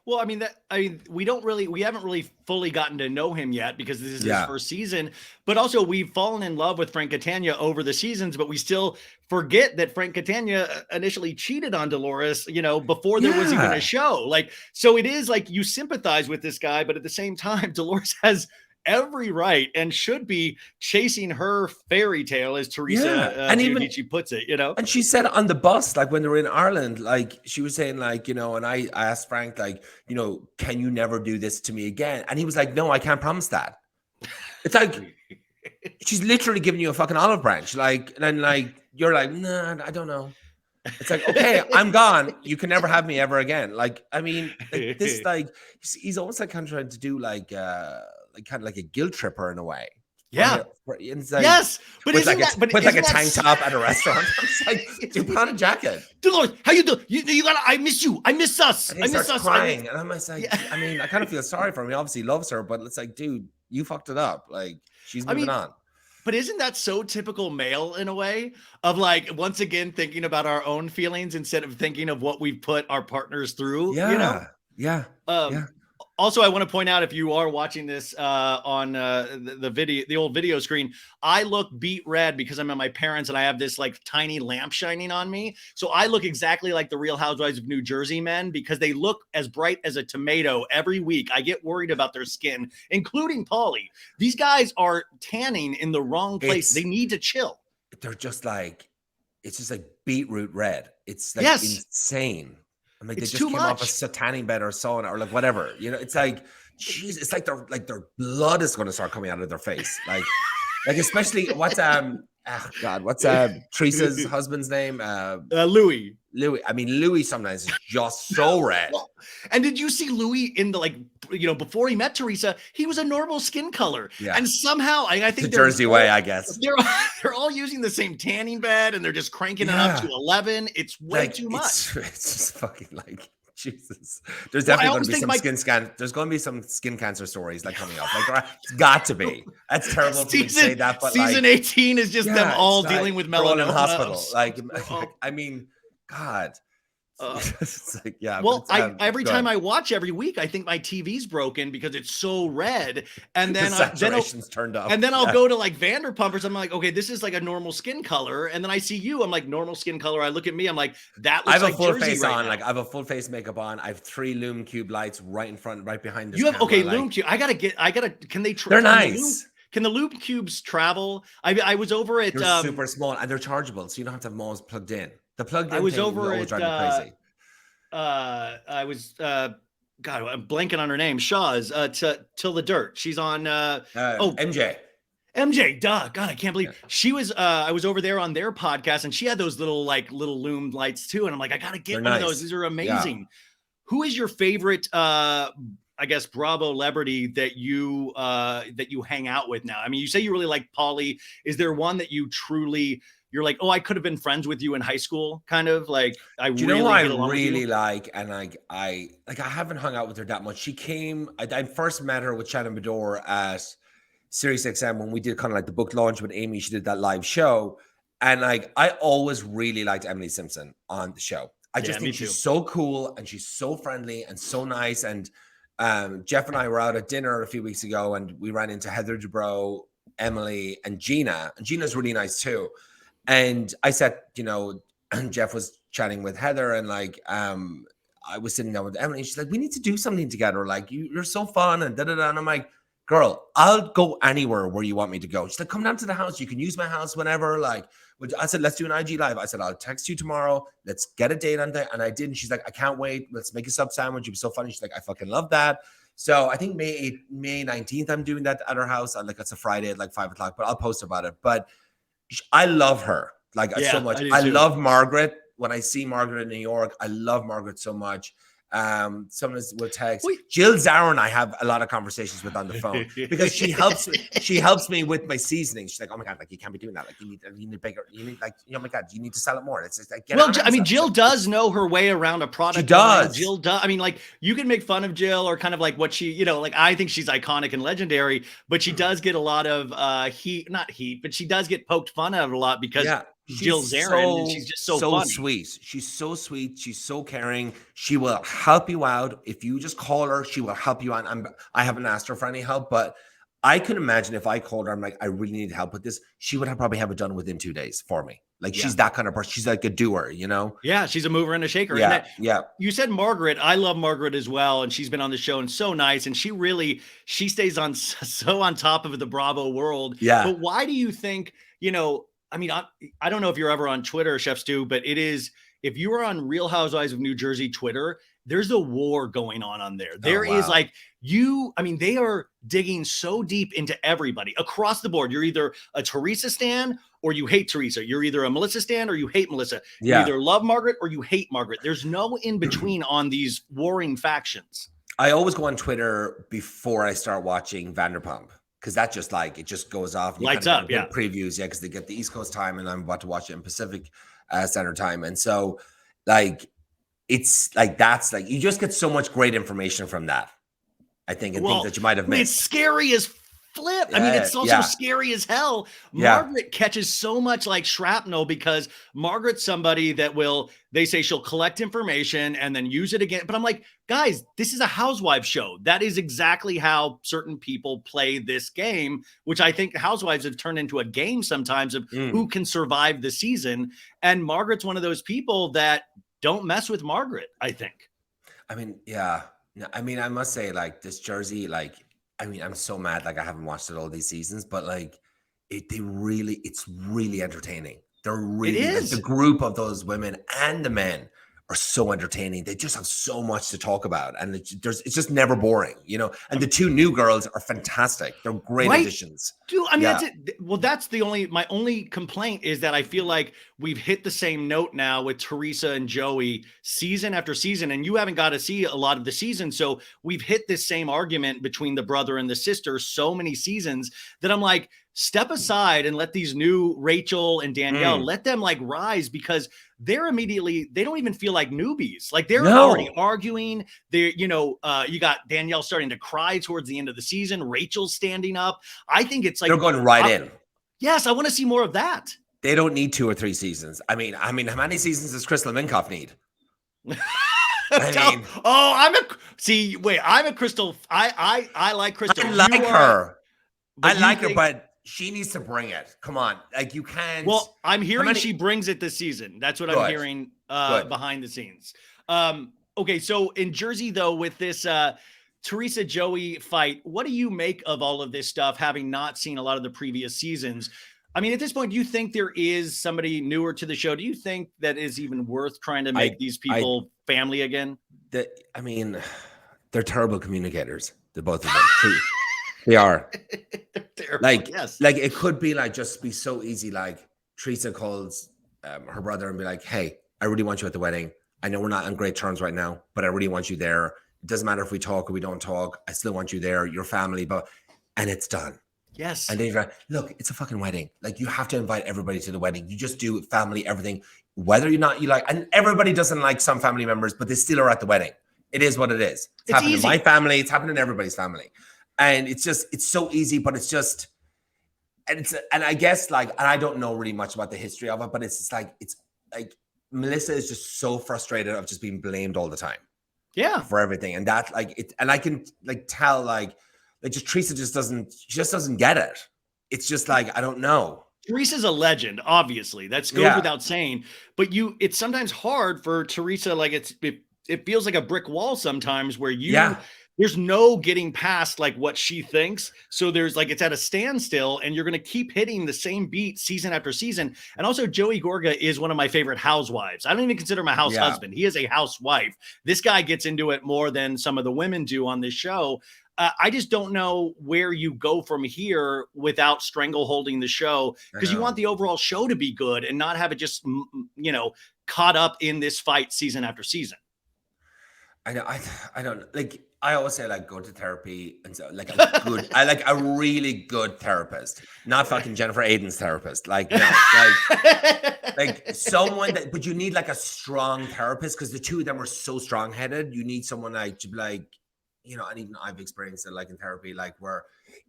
Speaker 1: Well, we haven't really fully gotten to know him yet because this is his first season, but also we've fallen in love with Frank Catania over the seasons, but we still forget that Frank Catania initially cheated on Dolores, before there was even a show. Like, so it is like you sympathize with this guy, but at the same time, Dolores has every right and should be chasing her fairy tale, as Teresa
Speaker 2: and even
Speaker 1: she puts it,
Speaker 2: And she said on the bus, like when they were in Ireland, like she was saying, like, and I asked Frank, like, can you never do this to me again? And he was like, no, I can't promise that. It's like she's literally giving you a fucking olive branch, like, and then like you're like, nah, I don't know. It's like, okay, I'm gone. You can never have me ever again. Like, I mean, this, like, he's almost like kind of trying to do like kind of like a guilt tripper in a way.
Speaker 1: Yeah.
Speaker 2: It's like,
Speaker 1: yes. But
Speaker 2: with
Speaker 1: isn't
Speaker 2: like a tank top at a restaurant. It's like, dude, put on a jacket.
Speaker 1: Dolores, how you doing? You gotta, I miss you. I miss us.
Speaker 2: And he starts crying. And I'm just like, I mean, I kind of feel sorry for him. He obviously loves her, but it's like, dude, you fucked it up. Like, she's moving on.
Speaker 1: But isn't that so typical male in a way of like, once again, thinking about our own feelings instead of thinking of what we've put our partners through?
Speaker 2: Yeah.
Speaker 1: Also, I want to point out, if you are watching this on the old video screen, I look beet red because I'm at my parents and I have this like tiny lamp shining on me. So I look exactly like the Real Housewives of New Jersey men because they look as bright as a tomato every week. I get worried about their skin, including Paulie. These guys are tanning in the wrong place. They need to chill.
Speaker 2: They're just like, it's just like beetroot red. It's like insane. I mean, they just came off a tanning bed or sauna or like whatever, it's like, geez, it's like their blood is going to start coming out of their face. Like especially what's oh God, what's Teresa's husband's name?
Speaker 1: Louis.
Speaker 2: Louis. I mean, Louis sometimes is just so red.
Speaker 1: And did you see Louis in the before he met Teresa, he was a normal skin color.
Speaker 2: Yeah.
Speaker 1: And somehow I think
Speaker 2: the Jersey way, I guess.
Speaker 1: They're all using the same tanning bed and they're just cranking it up to 11. It's way too much.
Speaker 2: It's just fucking like Jesus. There's definitely going to be some skin scan. There's going to be some skin cancer stories coming up. It's got to be. That's terrible to say that, but
Speaker 1: season 18 is just them all dealing with melanoma.
Speaker 2: In hospital. I mean, God. It's
Speaker 1: well, every time I watch every week, I think my TV's broken because it's so red, and then
Speaker 2: saturation's turned up,
Speaker 1: and then I'll go to Vanderpump or something, like, okay, this is like a normal skin color, and then I see you, I'm like, normal skin color. I look at me, I'm like, that looks
Speaker 2: I have
Speaker 1: like
Speaker 2: a full
Speaker 1: Jersey
Speaker 2: face
Speaker 1: right
Speaker 2: on,
Speaker 1: now.
Speaker 2: I have a full face makeup on. I have 3 Lume Cube lights right in front, right behind this.
Speaker 1: You have Lume Cube. Can they?
Speaker 2: They're nice.
Speaker 1: Can the Lume Cubes travel? I was over at.
Speaker 2: They're super small and they're chargeable, so you don't have to have them always plugged in. The plugged in.
Speaker 1: I was over at.
Speaker 2: Crazy.
Speaker 1: I was God, I'm blanking on her name. Shaw's Till the Dirt. She's on
Speaker 2: MJ.
Speaker 1: Duh. God, I can't believe she was I was over there on their podcast and she had those little Lume lights too. And I'm like, I gotta get one of those. These are amazing. Yeah. Who is your favorite I guess Bravo celebrity that you hang out with now? I mean, you say you really like Pauly. Is there one that you're like, oh, I could have been friends with you in high school, kind of like I really
Speaker 2: like, and I haven't hung out with her that much. She came, I first met her with Shannon Bedore at Sirius XM when we did kind of like the book launch with Amy. She did that live show, and I always really liked Emily Simpson on the show. I just think she's so cool and she's so friendly and so nice. And Jeff and I were out at dinner a few weeks ago, and we ran into Heather Dubrow, Emily, and Gina. And Gina's really nice too. And I said, Jeff was chatting with Heather, and I was sitting down with Emily, and she's like, we need to do something together. Like, you're so fun, and da-da-da. And I'm like, girl, I'll go anywhere where you want me to go. She's like, come down to the house. You can use my house whenever. I said, let's do an IG live. I said, I'll text you tomorrow. Let's get a date on there. And I did. And she's like, I can't wait. Let's make a sub sandwich. It was so funny. She's like, I fucking love that. So I think May 19th, I'm doing that at her house. It's a Friday at 5 o'clock, but I'll post about it. But I love her so much. I love Margaret. When I see Margaret in New York, I love Margaret so much. Sometimes we'll text. Jill Zara and I have a lot of conversations with on the phone because she helps me with my seasoning. She's like, oh my God, you can't be doing that. You need bigger. You need oh my God, you need to sell it more. It's just
Speaker 1: Jill does know her way around a product.
Speaker 2: She does.
Speaker 1: Jill does. I mean, you can make fun of Jill or kind of what she, I think she's iconic and legendary, but she does get a lot of not heat, but she does get poked fun at a lot because Jill Zarin, she's just so funny.
Speaker 2: Sweet. She's so sweet. She's so caring. She will help you out. If you just call her, she will help you out. I haven't asked her for any help, but I can imagine if I called her, I'm like, I really need help with this. She would probably have it done within 2 days for me. She's that kind of person. She's like a doer,
Speaker 1: Yeah, she's a mover and a shaker.
Speaker 2: Yeah,
Speaker 1: You said Margaret. I love Margaret as well, and she's been on the show and so nice. And she stays on so on top of the Bravo world.
Speaker 2: Yeah.
Speaker 1: But why do you think, I mean, I don't know if you're ever on Twitter, Chef Stu, but if you are on Real Housewives of New Jersey Twitter, there's a war going on there. There is they are digging so deep into everybody across the board. You're either a Teresa stan or you hate Teresa. You're either a Melissa stan or you hate Melissa. You either love Margaret or you hate Margaret. There's no in between on these warring factions.
Speaker 2: I always go on Twitter before I start watching Vanderpump. Because that just it just goes off.
Speaker 1: Lights up,
Speaker 2: previews, because they get the East Coast time, and I'm about to watch it in Pacific Standard Time, and so it's that's you just get so much great information from that. I think things that you might have missed.
Speaker 1: It's scary as flip. I mean, it's also scary as hell. Margaret catches so much shrapnel because Margaret's somebody that they say she'll collect information and then use it again. But I'm like, guys, this is a housewives show. That is exactly how certain people play this game, which I think housewives have turned into a game sometimes of who can survive the season. And Margaret's one of those people that don't mess with Margaret, I think.
Speaker 2: I mean, yeah. I mean, I must say this Jersey, I mean, I'm so mad. I haven't watched it all these seasons, but it's really entertaining. They're really the group of those women and the men are so entertaining. They just have so much to talk about, and it's just never boring, you know. And the two new girls are fantastic. They're great
Speaker 1: Right?
Speaker 2: additions.
Speaker 1: Dude, I mean,
Speaker 2: Yeah.
Speaker 1: that's it. Well, that's my only complaint is that I feel like we've hit the same note now with Teresa and Joey season after season, and you haven't got to see a lot of the season. So we've hit this same argument between the brother and the sister so many seasons that I'm like, step aside and let these new Rachel and Danielle, let them like rise, because they don't even feel like newbies. Like they're already arguing. They're, you got Danielle starting to cry towards the end of the season. Rachel's standing up. I think it's like
Speaker 2: they're going right in.
Speaker 1: Yes, I want to see more of that.
Speaker 2: They don't need 2 or 3 seasons. I mean, how many seasons does Crystal Minkoff need?
Speaker 1: I'm a Crystal. I like Crystal.
Speaker 2: I like her. But she needs to bring it. Come on. Like you can't.
Speaker 1: Well, I'm hearing she brings it this season. That's what I'm hearing behind the scenes. Okay, so in Jersey, though, with this Teresa Joey fight, what do you make of all of this stuff, having not seen a lot of the previous seasons? I mean, at this point, do you think there is somebody newer to the show? Do you think that is even worth trying to make these people family again?
Speaker 2: I mean, they're terrible communicators. The both of them. They are. Terrible, like it could be like just be so easy. Like Teresa calls her brother and be like, "Hey, I really want you at the wedding. I know we're not on great terms right now, but I really want you there. It doesn't matter if we talk or we don't talk. I still want you there. Your family." And it's done.
Speaker 1: Yes.
Speaker 2: And then you're like, look, it's a fucking wedding. Like you have to invite everybody to the wedding. You just do family, everything, whether or not you like. And everybody doesn't like some family members, but they still are at the wedding. It is what it is. It's happening in my family. It's happening in everybody's family. And it's so easy, but it's just, and I guess like, and I don't know really much about the history of it, but it's like Melissa is just so frustrated of just being blamed all the time.
Speaker 1: Yeah.
Speaker 2: For everything. And that like it, and I can like tell like just Teresa just doesn't get it. It's just like, I don't know.
Speaker 1: Teresa's a legend, obviously. That's goes without saying. But it's sometimes hard for Teresa, like it feels like a brick wall sometimes where there's no getting past like what she thinks. So there's like, it's at a standstill and you're going to keep hitting the same beat season after season. And also Joey Gorga is one of my favorite housewives. I don't even consider him a house husband. He is a housewife. This guy gets into it more than some of the women do on this show. I just don't know where you go from here without strangleholding the show, because you want the overall show to be good and not have it just, caught up in this fight season after season.
Speaker 2: I know. I don't like. I always say like go to therapy, and so like I like a really good therapist, not fucking Jennifer Aiden's therapist. Like, no, like someone that. But you need like a strong therapist, because the two of them are so strong headed. You need someone like to be like, and even I've experienced it like in therapy, like where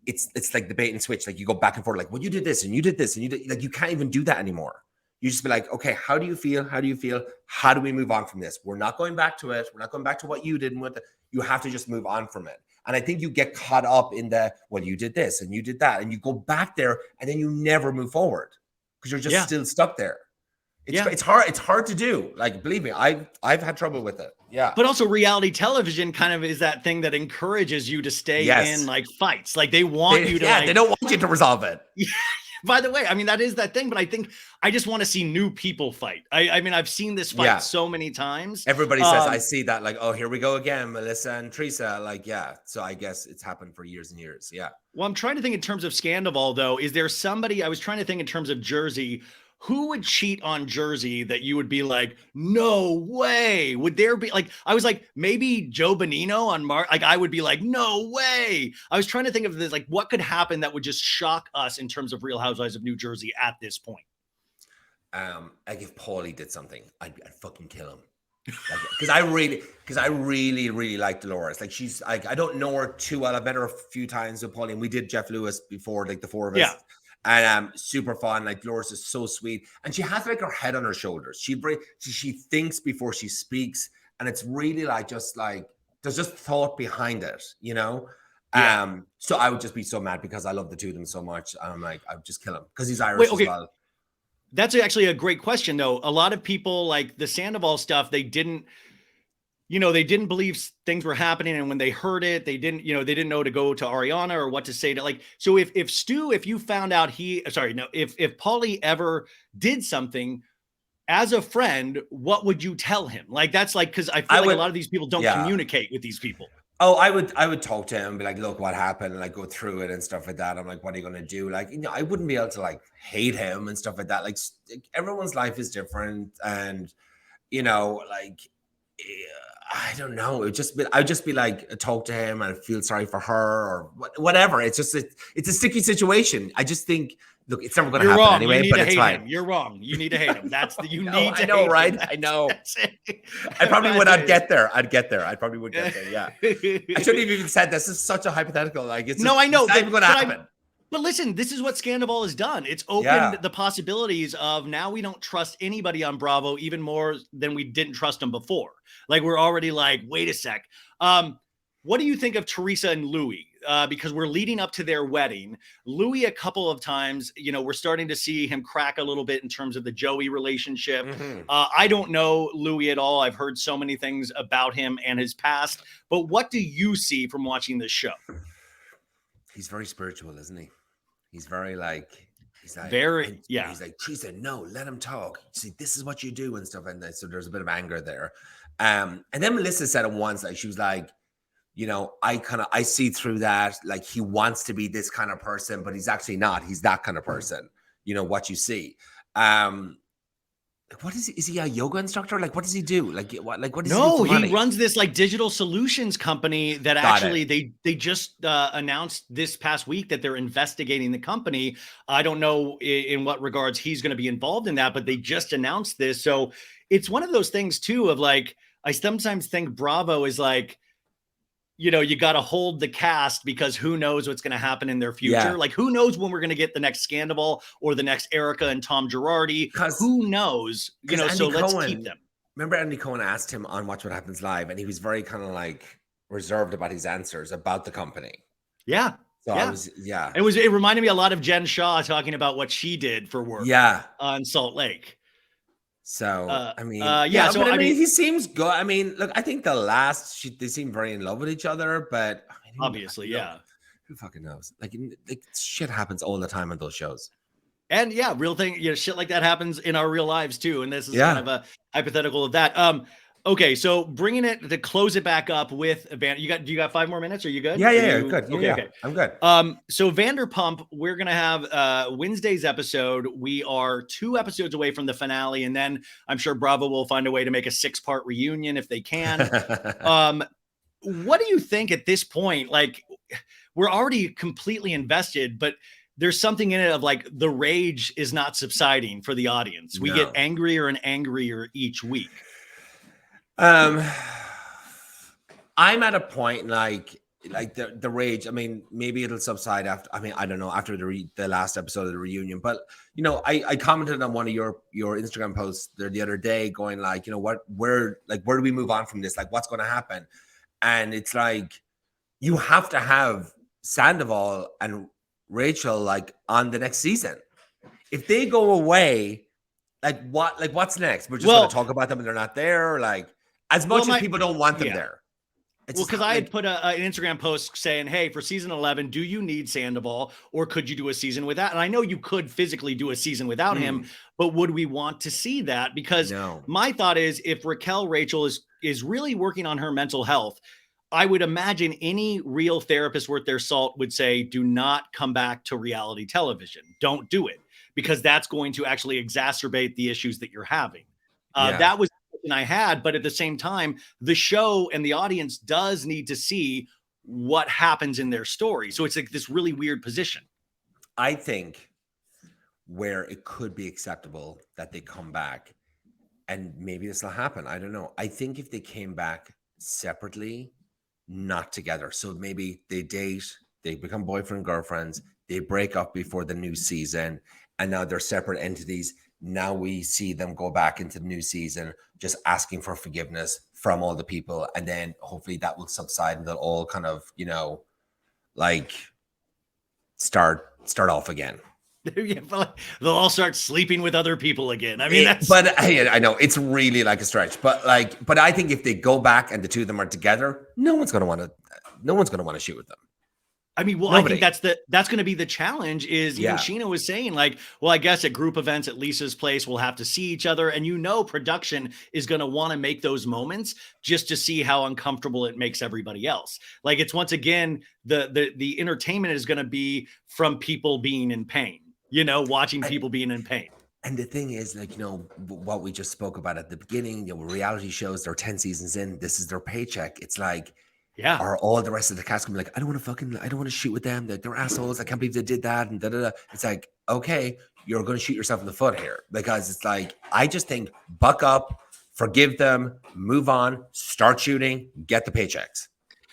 Speaker 2: it's like the bait and switch. Like you go back and forth, like, well, you did this and you did this and you did, like you can't even do that anymore. You just be like, okay, how do you feel? How do you feel? How do we move on from this? We're not going back to it. We're not going back to what you did and you have to just move on from it. And I think you get caught up in well, you did this and you did that, and you go back there and then you never move forward because you're just still stuck there. It's hard. It's hard to do. Like, believe me, I've had trouble with it. Yeah.
Speaker 1: But also reality television kind of is that thing that encourages you to stay in like fights. Like they want you to.
Speaker 2: Yeah, they don't want you to resolve it.
Speaker 1: By the way, I mean, that is that thing, but I think I just want to see new people fight. I mean, I've seen this fight so many times.
Speaker 2: Everybody says, I see that, like, oh, here we go again, Melissa and Teresa. Like, yeah. So I guess it's happened for years and years. Yeah.
Speaker 1: Well, I'm trying to think in terms of Scandival, though. Is there somebody, I was trying to think in terms of Jersey, who would cheat on Jersey that you would be like, no way? Would there be like, I was like, maybe Joe Bonino on like, I would be like, no way. I was trying to think of this, like, what could happen that would just shock us in terms of Real Housewives of New Jersey at this point?
Speaker 2: Like if Paulie did something, I'd fucking kill him. Because I really, really like Dolores. Like she's like, I don't know her too well. I've met her a few times with Paulie, and we did Jeff Lewis before, like the four of us.
Speaker 1: Yeah.
Speaker 2: And super fun. Like Dolores is so sweet, and she has like her head on her shoulders. She thinks before she speaks, and it's really like just like there's just thought behind it, Yeah. So I would just be so mad because I love the two of them so much. I'm like, I would just kill him because he's Irish as well.
Speaker 1: That's actually a great question, though. A lot of people like the Sandoval stuff. They didn't believe things were happening. And when they heard it, they didn't know to go to Ariana or what to say to like, so if Stu, if you found out if Paulie ever did something as a friend, what would you tell him? Like, that's like, because I feel like a lot of these people don't communicate with these people.
Speaker 2: Oh, I would talk to him, be like, look, what happened, and like go through it and stuff like that. I'm like, what are you gonna do? Like, I wouldn't be able to like hate him and stuff like that. Like, everyone's life is different, and like, I don't know. I'd just be like, talk to him and feel sorry for her or whatever. It's just it's a sticky situation. I just think, look, it's never going to happen
Speaker 1: wrong.
Speaker 2: anyway. But it's fine.
Speaker 1: You're wrong. You need to hate him. That's the you need.
Speaker 2: I know, right? I know. I probably would. I'd get there. I probably would get there. Yeah. I shouldn't have even said this. This is such a hypothetical. Like, it's
Speaker 1: I know.
Speaker 2: It's not even going to happen.
Speaker 1: But listen, this is what Scandal has done. It's opened the possibilities of now we don't trust anybody on Bravo even more than we didn't trust them before. Like, we're already like, wait a sec. What do you think of Teresa and Louis? Because we're leading up to their wedding. Louis, a couple of times, we're starting to see him crack a little bit in terms of the Joey relationship. Mm-hmm. I don't know Louis at all. I've heard so many things about him and his past. But what do you see from watching this show?
Speaker 2: He's very spiritual, isn't he? He's very like, he's like, He's like, Teresa, no, let him talk. See, this is what you do and stuff. And so there's a bit of anger there. And then Melissa said it once, like, she was like, I see through that. Like, he wants to be this kind of person, but he's actually not. He's that kind of person. What you see. What is he? Is he a yoga instructor? Like, what does he do? Like, what does he do for money?
Speaker 1: He runs this like digital solutions company that actually they just announced this past week that they're investigating the company. I don't know in what regards he's going to be involved in that, but they just announced this. So it's one of those things too of like, I sometimes think Bravo is like, you got to hold the cast because who knows what's going to happen in their future. Yeah. Like, who knows when we're going to get the next Scandal or the next Erica and Tom Girardi? Who knows? So let's keep them.
Speaker 2: Remember Andy Cohen asked him on Watch What Happens Live, and he was very kind of like reserved about his answers about the company. Yeah. So
Speaker 1: it reminded me a lot of Jen Shaw talking about what she did for work.
Speaker 2: Yeah.
Speaker 1: On Salt Lake.
Speaker 2: So, he seems good. I mean, look, I think they seem very in love with each other, but
Speaker 1: obviously,
Speaker 2: who fucking knows? Like shit happens all the time on those shows.
Speaker 1: And real thing, shit like that happens in our real lives too. And this is kind of a hypothetical of that. Okay, so bringing it to close it back up with do you got 5 more minutes? Are you good?
Speaker 2: Yeah, good.
Speaker 1: Okay.
Speaker 2: I'm good.
Speaker 1: So Vanderpump, we're gonna have Wednesday's episode. We are 2 episodes away from the finale, and then I'm sure Bravo will find a way to make a 6-part reunion if they can. What do you think at this point? Like, we're already completely invested, but there's something in it of like the rage is not subsiding for the audience. We get angrier and angrier each week.
Speaker 2: I'm at a point like the rage. I mean, maybe it'll subside after. I mean, I don't know, after the last episode of the reunion. But I commented on one of your Instagram posts the other day, going like, where do we move on from this? Like, what's going to happen? And it's like, you have to have Sandoval and Rachel like on the next season. If they go away, what's next? We're just going to talk about them and they're not there. Like, as much as people don't want them there.
Speaker 1: Because I had put an Instagram post saying, hey, for season 11, do you need Sandoval or could you do a season without? And I know you could physically do a season without him, but would we want to see that? Because my thought is, if Rachel is really working on her mental health, I would imagine any real therapist worth their salt would say, do not come back to reality television. Don't do it, because that's going to actually exacerbate the issues that you're having. That was I had, but at the same time, the show and the audience does need to see what happens in their story. So it's like this really weird position.
Speaker 2: I think where it could be acceptable that they come back, and maybe this will happen, I don't know. I think if they came back separately, not together. So maybe they date, they become boyfriend, girlfriends, they break up before the new season, and now they're separate entities. Now we see them go back into the new season, just asking for forgiveness from all the people. And then hopefully that will subside and they'll all kind of, like start off again.
Speaker 1: They'll all start sleeping with other people again. I mean,
Speaker 2: I know it's really like a stretch, but I think if they go back and the two of them are together, no one's going to want to shoot with them.
Speaker 1: I mean, well,
Speaker 2: Nobody.
Speaker 1: I think that's going to be the challenge is even Sheena was saying like, well, I guess at group events at Lisa's place, we'll have to see each other. And production is going to want to make those moments just to see how uncomfortable it makes everybody else. Like it's once again, the entertainment is going to be from people being in pain, watching people being in pain.
Speaker 2: And the thing is, like, what we just spoke about at the beginning, reality shows, they're 10 seasons in, this is their paycheck. It's like, are all the rest of the cast gonna be like, I don't want to shoot with them. They're assholes. I can't believe they did that. And It's like, okay, you're going to shoot yourself in the foot here, because it's like, I just think buck up, forgive them, move on, start shooting, get the paychecks.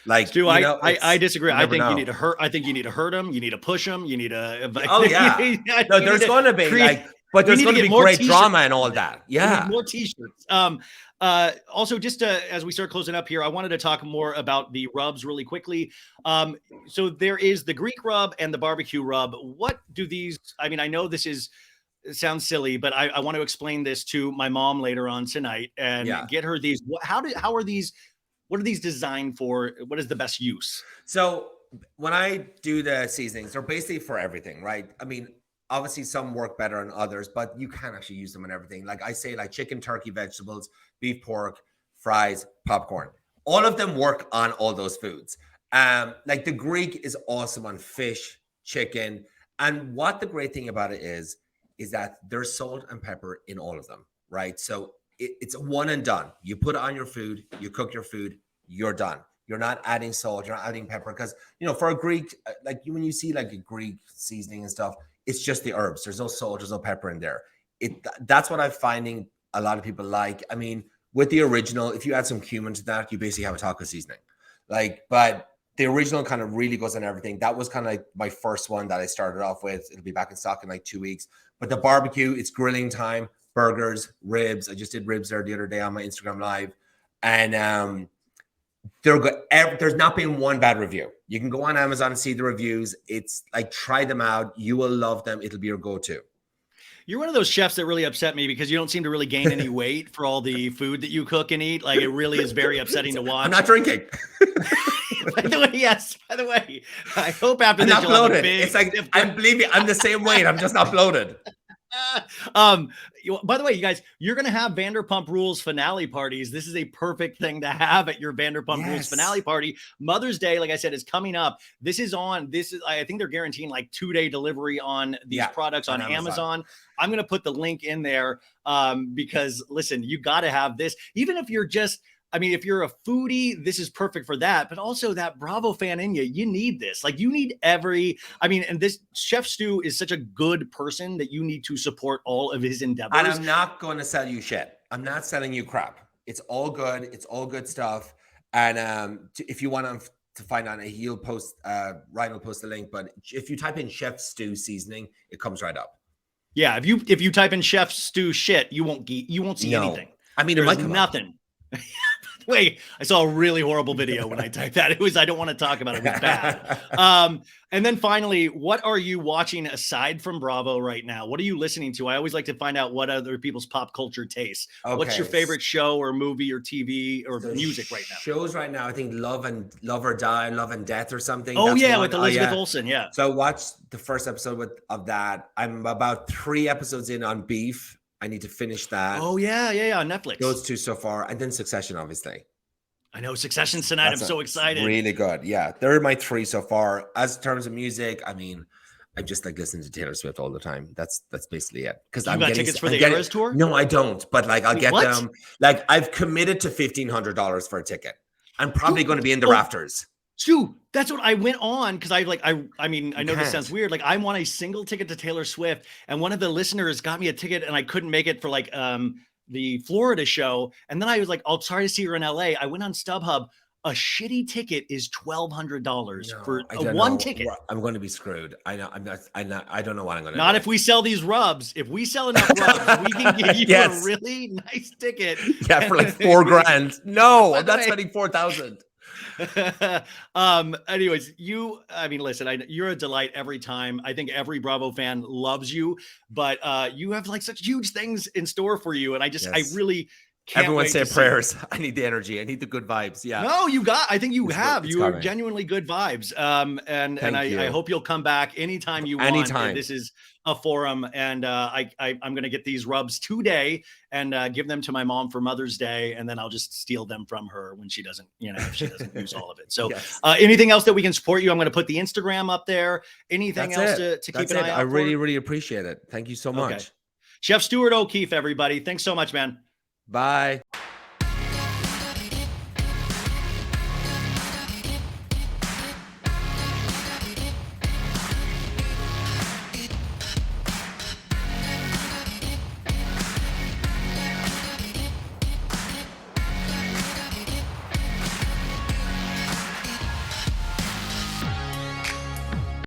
Speaker 2: Like,
Speaker 1: Stu, I disagree. I think you need to hurt. I think you need to hurt them. You need to push them. You need to.
Speaker 2: Oh yeah. No, there's going to be but there's going to be great drama and all that. Yeah.
Speaker 1: More t-shirts. Also, just as we start closing up here, I wanted to talk more about the rubs really quickly. So there is the Greek rub and the barbecue rub. What do these? I mean, I know it sounds silly, but I want to explain this to my mom later on tonight and get her these. How are these? What are these designed for? What is the best use?
Speaker 2: So when I do the seasonings, they're basically for everything, right? I mean, obviously some work better than others, but you can actually use them in everything. Like I say, like chicken, turkey, vegetables, beef, pork, fries, popcorn. All of them work on all those foods. Like the Greek is awesome on fish, chicken. And what the great thing about it is that there's salt and pepper in all of them, right? So it's a one and done. You put it on your food, you cook your food, you're done. You're not adding salt, you're not adding pepper. Because, for a Greek, like when you see like a Greek seasoning and stuff, it's just the herbs. There's no salt, there's no pepper in there. That's what I'm finding a lot of people like. I mean, with the original, if you add some cumin to that, you basically have a taco seasoning. But the original kind of really goes on everything. That was kind of like my first one that I started off with. It'll be back in stock in like 2 weeks. But the barbecue, it's grilling time, burgers, ribs. I just did ribs there the other day on my Instagram Live. And there's not been one bad review. You can go on Amazon and see the reviews. It's like, try them out. You will love them. It'll be your go-to.
Speaker 1: You're one of those chefs that really upset me because you don't seem to really gain any weight for all the food that you cook and eat. Like, it really is very upsetting to watch.
Speaker 2: I'm not drinking.
Speaker 1: By the way, yes. By the way, I hope after
Speaker 2: I'm
Speaker 1: this
Speaker 2: not
Speaker 1: you'll have a
Speaker 2: bloated.
Speaker 1: big.
Speaker 2: It's like, believe me, I'm the same weight. I'm just not bloated.
Speaker 1: By the way, you guys, you're going to have Vanderpump Rules finale parties. This is a perfect thing to have at your Vanderpump Rules finale party. Mother's Day, like I said, is coming up. I think they're guaranteeing like 2-day delivery on these products on Amazon. I'm going to put the link in there because listen, you got to have this, even if you're if you're a foodie, this is perfect for that. But also that Bravo fan in you need this. Like you need and this Chef Stu is such a good person that you need to support all of his endeavors.
Speaker 2: And I'm not going to sell you shit. I'm not selling you crap. It's all good. It's all good stuff. And if you want to find out, he'll post, Ryan will post the link. But if you type in Chef Stu seasoning, it comes right up.
Speaker 1: Yeah. If you type in Chef Stu shit, you won't see anything.
Speaker 2: I mean, it might come
Speaker 1: nothing. Wait, I saw a really horrible video when I typed that. I don't want to talk about it. It was bad. And then finally, what are you watching aside from Bravo right now? What are you listening to? I always like to find out what other people's pop culture tastes. Okay. What's your favorite show or movie or TV or music right now?
Speaker 2: Shows right now, I think Love or Die, Love and Death or something.
Speaker 1: Oh, that's with Elizabeth Olsen, yeah.
Speaker 2: So I watched the first episode of that. I'm about 3 episodes in on Beef. I need to finish that.
Speaker 1: Oh, yeah, on Netflix.
Speaker 2: Those 2 so far. And then Succession, obviously.
Speaker 1: I know Succession's tonight. I'm so excited.
Speaker 2: Really good. Yeah. They're my 3 so far. As in terms of music, I mean, I just like listening to Taylor Swift all the time. That's basically it. Because
Speaker 1: you got tickets for the Eras tour?
Speaker 2: No, I don't. But like, I'll get them. Like, I've committed to $1,500 for a ticket. I'm probably going to be in the rafters.
Speaker 1: Stu, that's what I went on because I know this sounds weird. Like I want a single ticket to Taylor Swift, and one of the listeners got me a ticket, and I couldn't make it for like the Florida show. And then I was like, "Oh, sorry to see her in LA." I went on StubHub. A shitty ticket is $1,200 for one ticket.
Speaker 2: I'm going to be screwed. I know. I don't know what I'm going to.
Speaker 1: Not if we sell these rubs. If we sell enough rubs, we can give you a really nice ticket.
Speaker 2: Yeah, for like $4,000. No, I'm not spending $4,000.
Speaker 1: Anyways, listen, you're a delight every time. I think every Bravo fan loves you, but you have like such huge things in store for you. And I Can't
Speaker 2: Everyone
Speaker 1: wait
Speaker 2: say
Speaker 1: to see it.
Speaker 2: prayers. I need the energy. I need the good vibes. Yeah.
Speaker 1: No, I think you have.
Speaker 2: It's
Speaker 1: You are
Speaker 2: coming.
Speaker 1: genuinely good vibes. And
Speaker 2: Thank
Speaker 1: I
Speaker 2: you.
Speaker 1: hope you'll come back anytime you want.
Speaker 2: Anytime.
Speaker 1: This is a forum, and I'm going to get these rubs today and give them to my mom for Mother's Day, and then I'll just steal them from her when she doesn't, if she doesn't use all of it. So,
Speaker 2: Yes.
Speaker 1: Anything else that we can support you? I'm going to put the Instagram up there. Anything
Speaker 2: That's
Speaker 1: else to keep an eye out
Speaker 2: I
Speaker 1: for?
Speaker 2: really, really appreciate it. Thank you so much.
Speaker 1: Chef Stuart O'Keefe, everybody. Thanks so much, man.
Speaker 2: Bye.